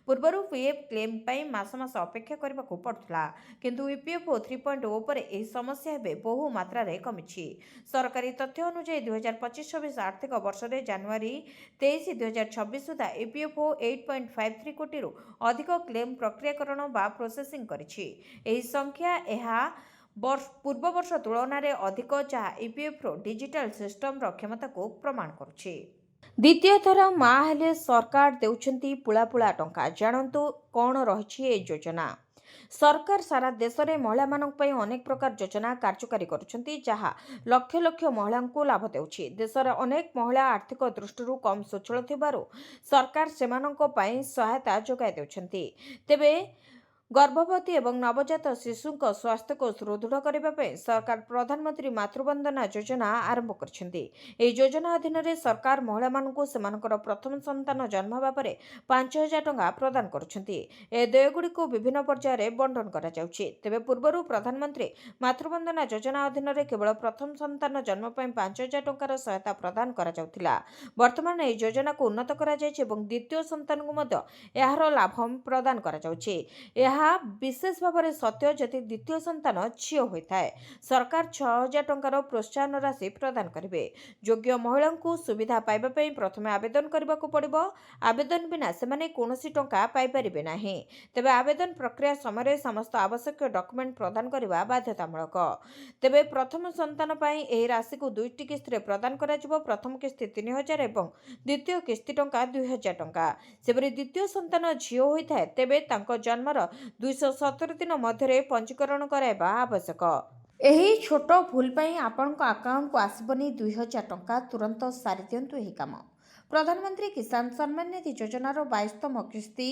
ପୂର୍ବରୁ ପିଏଫ୍ କ୍ଲେମ୍ ପାଇଁ ମାସ ମାସ ଅପେକ୍ଷା କରିବାକୁ ପଡୁଥିଲା, କିନ୍ତୁ ଇପିଏଫ୍ଓ 3.0 ପରେ ଏହି ସମସ୍ୟା ଏବେ ବହୁ ମାତ୍ରାରେ କମିଛି। ସରକାରୀ ତଥ୍ୟ ଅନୁଯାୟୀ 2025-26 ଆର୍ଥିକ ବର୍ଷରେ ଜାନୁଆରୀ 23, 2026 ସୁଦ୍ଧା ଇପିଏଫ୍ଓ 8.53 କୋଟିରୁ ଅଧିକ କ୍ଲେମ୍ ପ୍ରକ୍ରିୟାକରଣ ବା ପ୍ରୋସେସିଂ କରିଛି। ଏହି ସଂଖ୍ୟା ପୂର୍ବ ବର୍ଷ ତୁଳନାରେ ଅଧିକ, ଯାହା ଇପିଏଫ୍ର ଡିଜିଟାଲ ସିଷ୍ଟମର କ୍ଷମତାକୁ ପ୍ରମାଣ କରୁଛି। ଦ୍ୱିତୀୟ ଥର ମା ହେଲେ ସରକାର ଦେଉଛନ୍ତି ପୁଳା ଟଙ୍କା। ଜାଣନ୍ତୁ କ'ଣ ରହିଛି ଏହି ଯୋଜନା। ସରକାର ସାରା ଦେଶରେ ମହିଳାମାନଙ୍କ ପାଇଁ ଅନେକ ପ୍ରକାର ଯୋଜନା କାର୍ଯ୍ୟକାରୀ କରୁଛନ୍ତି, ଯାହା ଲକ୍ଷ ଲକ୍ଷ ମହିଳାଙ୍କୁ ଲାଭ ଦେଉଛି। ଦେଶରେ ଅନେକ ମହିଳା ଆର୍ଥିକ ଦୃଷ୍ଟିରୁ କମ୍ ସ୍ୱଚ୍ଛଳ ଥିବାରୁ ସରକାର ସେମାନଙ୍କ ପାଇଁ ସହାୟତା ଯୋଗାଇ ଦେଉଛନ୍ତି। ତେବେ ଗର୍ଭବତୀ ଏବଂ ନବଜାତ ଶିଶୁଙ୍କ ସ୍ୱାସ୍ଥ୍ୟକୁ ସୁଦୃଢ଼ କରିବା ପାଇଁ ସରକାର ପ୍ରଧାନମନ୍ତ୍ରୀ ମାତୃବନ୍ଦନା ଯୋଜନା ଆରମ୍ଭ କରିଛନ୍ତି। ଏହି ଯୋଜନା ଅଧୀନରେ ସରକାର ମହିଳାମାନଙ୍କୁ ସେମାନଙ୍କର ପ୍ରଥମ ସନ୍ତାନ ଜନ୍ମ ହେବା ପରେ 5,000 ଟଙ୍କା ପ୍ରଦାନ କରୁଛନ୍ତି। ଏହି ଦେୟଗୁଡ଼ିକୁ ବିଭିନ୍ନ ପର୍ଯ୍ୟାୟରେ ବଣ୍ଟନ କରାଯାଉଛି। ତେବେ ପୂର୍ବରୁ ପ୍ରଧାନମନ୍ତ୍ରୀ ମାତୃବନ୍ଦନା ଯୋଜନା ଅଧୀନରେ କେବଳ ପ୍ରଥମ ସନ୍ତାନ ଜନ୍ମ ପାଇଁ 5,000 ଟଙ୍କାର ସହାୟତା ପ୍ରଦାନ କରାଯାଉଥିଲା। ବର୍ତ୍ତମାନ ଏହି ଯୋଜନାକୁ ଉନ୍ନତ କରାଯାଇଛି ଏବଂ ଦ୍ୱିତୀୟ ସନ୍ତାନକୁ ମଧ୍ୟ ଏହାର ଲାଭ ପ୍ରଦାନ କରାଯାଉଛି। ଏହା ବିଶେଷ ଭାବରେ ସତ୍ୟ ଯଦି ଦ୍ୱିତୀୟ ସନ୍ତାନ ଝିଅ ହୋଇଥାଏ। ସରକାର 6,000 ଟଙ୍କାର ପ୍ରୋତ୍ସାହନ ରାଶି ପ୍ରଦାନ କରିବେ। ଯୋଗ୍ୟ ମହିଳାଙ୍କୁ ସୁବିଧା ପାଇବା ପାଇଁ ପ୍ରଥମେ ଆବେଦନ କରିବାକୁ ପଡ଼ିବ। ଆବେଦନ ବିନା ସେମାନେ କୌଣସି ଟଙ୍କା ପାଇପାରିବେ ନାହିଁ। ତେବେ ଆବେଦନ ପ୍ରକ୍ରିୟା ସମୟରେ ସମସ୍ତ ଆବଶ୍ୟକୀୟ ଡକୁମେଣ୍ଟ ପ୍ରଦାନ କରିବା ବାଧ୍ୟତାମୂଳକ। ତେବେ ପ୍ରଥମ ସନ୍ତାନ ପାଇଁ ଏହି ରାଶିକୁ 2ଟି କିସ୍ତିରେ ପ୍ରଦାନ କରାଯିବ। ପ୍ରଥମ କିସ୍ତି 3,000 ଏବଂ ଦ୍ୱିତୀୟ କିସ୍ତି ଟଙ୍କା 2,000 ଟଙ୍କା। ସେପରି ଦ୍ୱିତୀୟ ସନ୍ତାନ ଝିଅ ହୋଇଥାଏ, ତେବେ ତାଙ୍କ ଜନ୍ମର 217 ଦିନ ମଧ୍ୟରେ ପଞ୍ଜୀକରଣ କରାଇବା ଆବଶ୍ୟକ। ଏହି ଛୋଟ ଭୁଲ ପାଇଁ ଆପଣଙ୍କ ଆକାଉଣ୍ଟକୁ ଆସିବନି 2,000 ଟଙ୍କା। ତୁରନ୍ତ ସାରିଦିଅନ୍ତୁ ଏହି କାମ। ପ୍ରଧାନମନ୍ତ୍ରୀ କିଷାନ ସମ୍ମାନ ନିଧି ଯୋଜନାର 22ତମ କିସ୍ତି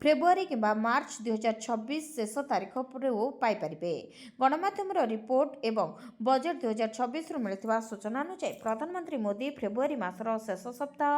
ଫେବୃଆରୀ କିମ୍ବା ମାର୍ଚ୍ଚ 2026 ଶେଷ ତାରିଖରୁ ପାଇପାରିବେ। ଗଣମାଧ୍ୟମର ରିପୋର୍ଟ ଏବଂ ବଜେଟ୍ 2026ରୁ ମିଳିଥିବା ସୂଚନା ଅନୁଯାୟୀ ପ୍ରଧାନମନ୍ତ୍ରୀ ମୋଦି ଫେବୃଆରୀ ମାସର ଶେଷ ସପ୍ତାହ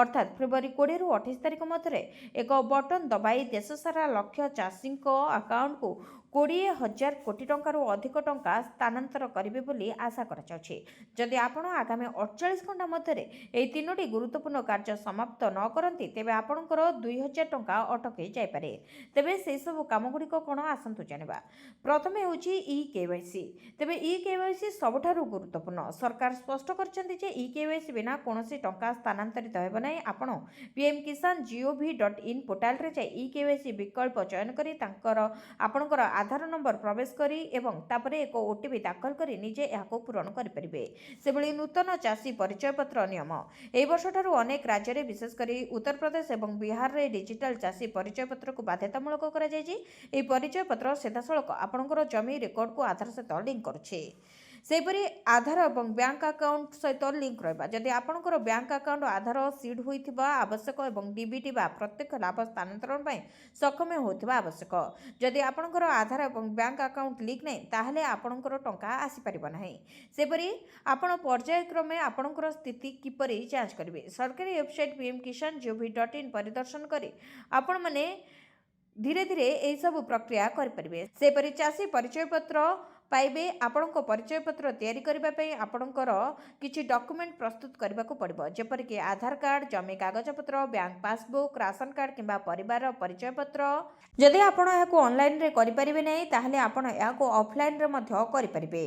ଅର୍ଥାତ୍ ଫେବୃଆରୀ 20ରୁ 28 ତାରିଖ ମଧ୍ୟରେ ଏକ ବଟନ ଦବାଇ ଦେଶସାରା ଲକ୍ଷ ଚାଷୀଙ୍କ ଆକାଉଣ୍ଟକୁ 20,000 କୋଟି ଟଙ୍କାରୁ ଅଧିକ ଟଙ୍କା ସ୍ଥାନାନ୍ତର କରିବେ ବୋଲି ଆଶା କରାଯାଉଛି। ଯଦି ଆପଣ ଆଗାମୀ 48 ଘଣ୍ଟା ମଧ୍ୟରେ ଏହି 3ଟି ଗୁରୁତ୍ୱପୂର୍ଣ୍ଣ କାର୍ଯ୍ୟ ସମାପ୍ତ ନ କରନ୍ତି, ତେବେ ଆପଣଙ୍କର 2,000 ଟଙ୍କା ଅଟକି ଯାଇପାରେ। ତେବେ ସେହିସବୁ କାମଗୁଡ଼ିକ କ'ଣ ଆସନ୍ତୁ ଜାଣିବା। ପ୍ରଥମେ ହେଉଛି ଇକେୱାଇସି। ତେବେ ଇକେୱାଇସି ସବୁଠାରୁ ଗୁରୁତ୍ୱପୂର୍ଣ୍ଣ। ସରକାର ସ୍ପଷ୍ଟ କରିଛନ୍ତି ଯେ ଇକେୱାଇସି ବିନା କୌଣସି ଟଙ୍କା ସ୍ଥାନାନ୍ତରିତ ହେବ ନାହିଁ। ଆପଣ pmkisan.gov.in ପୋର୍ଟାଲରେ ଯାଇ ଇକେୱାଇସି ବିକଳ୍ପ ଚୟନ କରି ଆପଣଙ୍କର ଆଧାର ନମ୍ବର ପ୍ରବେଶ କରି ଏବଂ ତାପରେ ଏକ ଓଟିପି ଦାଖଲ କରି ନିଜେ ଏହାକୁ ପୂରଣ କରିପାରିବେ। ସେଭଳି ନୂତନ ଚାଷୀ ପରିଚୟପତ୍ର ନିୟମ। ଏହି ବର୍ଷଠାରୁ ଅନେକ ରାଜ୍ୟରେ ବିଶେଷ କରି ଉତ୍ତରପ୍ରଦେଶ ଏବଂ ବିହାରରେ ଡିଜିଟାଲ ଚାଷୀ ପରିଚୟପତ୍ରକୁ ବାଧ୍ୟତାମୂଳକ କରାଯାଇଛି। ଏହି ପରିଚୟପତ୍ର ସିଧାସଳଖ ଆପଣଙ୍କର ଜମି ରେକର୍ଡକୁ ଆଧାର ସହିତ ଲିଙ୍କ କରୁଛି। ସେହିପରି ଆଧାର ଏବଂ ବ୍ୟାଙ୍କ ଆକାଉଣ୍ଟ ସହିତ ଲିଙ୍କ ରହିବା। ଯଦି ଆପଣଙ୍କର ବ୍ୟାଙ୍କ ଆକାଉଣ୍ଟ ଆଧାର ସିଡ୍ ହୋଇଥିବା ଆବଶ୍ୟକ ଏବଂ ଡିବିଟି ବା ପ୍ରତ୍ୟକ୍ଷ ଲାଭ ସ୍ଥାନାନ୍ତରଣ ପାଇଁ ସକ୍ଷମ ହେଉଥିବା ଆବଶ୍ୟକ। ଯଦି ଆପଣଙ୍କର ଆଧାର ଏବଂ ବ୍ୟାଙ୍କ ଆକାଉଣ୍ଟ ଲିଙ୍କ୍ ନାହିଁ ତାହେଲେ ଆପଣଙ୍କର ଟଙ୍କା ଆସିପାରିବ ନାହିଁ। ସେପରି ଆପଣ ପର୍ଯ୍ୟାୟକ୍ରମେ ଆପଣଙ୍କର ସ୍ଥିତି କିପରି ଯାଞ୍ଚ କରିବେ? ସରକାରୀ ୱେବସାଇଟ୍ pmkisan.gov.in ପରିଦର୍ଶନ କରି ଆପଣମାନେ ଧୀରେ ଧୀରେ ଏହିସବୁ ପ୍ରକ୍ରିୟା କରିପାରିବେ। ସେପରି ଚାଷୀ ପରିଚୟପତ୍ର ପାଇବେ। ଆପଣଙ୍କ ପରିଚୟପତ୍ର ତିଆରି କରିବା ପାଇଁ ଆପଣଙ୍କର କିଛି ଡକୁମେଣ୍ଟ ପ୍ରସ୍ତୁତ କରିବାକୁ ପଡ଼ିବ, ଯେପରିକି ଆଧାର କାର୍ଡ଼, ଜମି କାଗଜପତ୍ର, ବ୍ୟାଙ୍କ ପାସବୁକ୍, ରାସନ କାର୍ଡ଼ କିମ୍ବା ପରିବାରର ପରିଚୟପତ୍ର। ଯଦି ଆପଣ ଏହାକୁ ଅନଲାଇନରେ କରିପାରିବେ ନାହିଁ ତାହେଲେ ଆପଣ ଏହାକୁ ଅଫଲାଇନରେ ମଧ୍ୟ କରିପାରିବେ।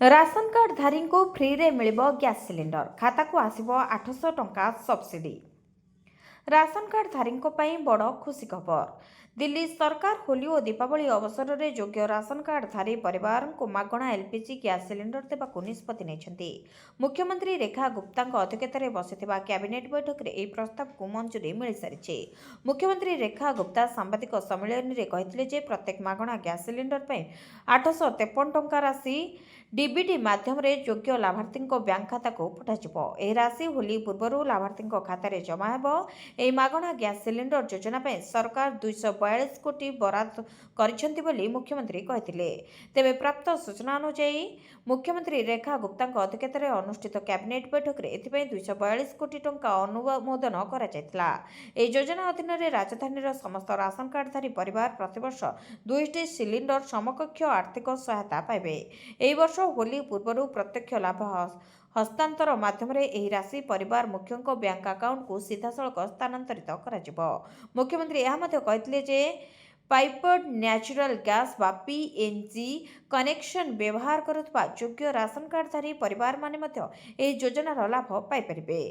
ରାସନ କାର୍ଡ଼ ଧାରୀଙ୍କୁ ଫ୍ରିରେ ମିଳିବ ଗ୍ୟାସ୍ ସିଲିଣ୍ଡର। ଖାତାକୁ ଆସିବ 800 ଟଙ୍କା ସବସିଡି। ରାସନ କାର୍ଡ଼ ଧାରୀଙ୍କ ପାଇଁ ବଡ଼ ଖୁସି ଖବର। ଦିଲ୍ଲୀ ସରକାର ହୋଲି ଓ ଦୀପାବଳି ଅବସରରେ ଯୋଗ୍ୟ ରାସନ କାର୍ଡ଼ଧାରୀ ପରିବାରଙ୍କୁ ମାଗଣା ଏଲ୍ପିଜି ଗ୍ୟାସ୍ ସିଲିଣ୍ଡର ଦେବାକୁ ନିଷ୍ପତ୍ତି ନେଇଛନ୍ତି। ମୁଖ୍ୟମନ୍ତ୍ରୀ ରେଖା ଗୁପ୍ତାଙ୍କ ଅଧ୍ୟକ୍ଷତାରେ ବସିଥିବା କ୍ୟାବିନେଟ୍ ବୈଠକରେ ଏହି ପ୍ରସ୍ତାବକୁ ମଞ୍ଜୁରୀ ମିଳିସାରିଛି। ମୁଖ୍ୟମନ୍ତ୍ରୀ ରେଖା ଗୁପ୍ତା ସାମ୍ବାଦିକ ସମ୍ମିଳନୀରେ କହିଥିଲେ ଯେ ପ୍ରତ୍ୟେକ ମାଗଣା ଗ୍ୟାସ୍ ସିଲିଣ୍ଡର ପାଇଁ 853 ଟଙ୍କା ରାଶି ଡିବିଟି ମାଧ୍ୟମରେ ଯୋଗ୍ୟ ଲାଭାର୍ଥୀଙ୍କ ବ୍ୟାଙ୍କ ଖାତାକୁ ପଠାଯିବ। ଏହି ରାଶି ହୋଲି ପୂର୍ବରୁ ଲାଭାର୍ଥୀଙ୍କ ଖାତାରେ ଜମା ହେବ। ଏହି ମାଗଣା ଗ୍ୟାସ୍ ସିଲିଣ୍ଡର ଯୋଜନା ପାଇଁ ସରକାର 242 କୋଟି ବରାଦ କରିଛନ୍ତି ବୋଲି ମୁଖ୍ୟମନ୍ତ୍ରୀ କହିଥିଲେ। ତେବେ ପ୍ରାପ୍ତ ସୂଚନା ଅନୁଯାୟୀ ମୁଖ୍ୟମନ୍ତ୍ରୀ ରେଖା ଗୁପ୍ତାଙ୍କ ଅଧ୍ୟକ୍ଷତାରେ ଅନୁଷ୍ଠିତ କ୍ୟାବିନେଟ୍ ବୈଠକରେ ଏଥିପାଇଁ 242 କୋଟି ଟଙ୍କା ଅନୁମୋଦନ କରାଯାଇଥିଲା। ଏହି ଯୋଜନା ଅଧୀନରେ ରାଜଧାନୀର ସମସ୍ତ ରାସନ କାର୍ଡ଼ଧାରୀ ପରିବାର ପ୍ରତିବର୍ଷ 2ଟି ସିଲିଣ୍ଡର ସମକକ୍ଷ ଆର୍ଥିକ ସହାୟତା ପାଇବେ। ଏହି ବର୍ଷ ହୋଲି ପୂର୍ବରୁ ପ୍ରତ୍ୟକ୍ଷ ଲାଭ ହସ୍ତାନ୍ତର ମାଧ୍ୟମରେ ଏହି ରାଶି ପରିବାର ମୁଖ୍ୟଙ୍କ ବ୍ୟାଙ୍କ ଆକାଉଣ୍ଟକୁ ସିଧାସଳଖ ସ୍ଥାନାନ୍ତରିତ କରାଯିବ। ମୁଖ୍ୟମନ୍ତ୍ରୀ ଏହା ମଧ୍ୟ କହିଥିଲେ ଯେ ପାଇପଡ୍ ନ୍ୟାଚୁରାଲ ଗ୍ୟାସ୍ ବା ପିଏନ୍ଜି କନେକ୍ସନ ବ୍ୟବହାର କରୁଥିବା ଯୋଗ୍ୟ ରାସନ କାର୍ଡ଼ଧାରୀ ପରିବାରମାନେ ମଧ୍ୟ ଏହି ଯୋଜନାର ଲାଭ ପାଇପାରିବେ।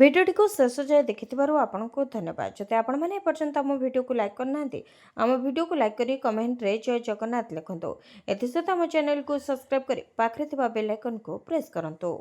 ଭିଡ଼ିଓଟିକୁ ଶେଷ ଯାଏ ଦେଖିଥିବାରୁ ଆପଣଙ୍କୁ ଧନ୍ୟବାଦ। ଯଦି ଆପଣମାନେ ଏପର୍ଯ୍ୟନ୍ତ ଆମ ଭିଡ଼ିଓକୁ ଲାଇକ୍ କରିନାହାନ୍ତି, ଆମ ଭିଡ଼ିଓକୁ ଲାଇକ୍ କରି କମେଣ୍ଟରେ ଜୟ ଜଗନ୍ନାଥ ଲେଖନ୍ତୁ। ଏଥିସହିତ ଆମ ଚ୍ୟାନେଲକୁ ସବସ୍କ୍ରାଇବ୍ କରି ପାଖରେ ଥିବା ବେଲ୍ ଆଇକନ୍କୁ ପ୍ରେସ୍ କରନ୍ତୁ।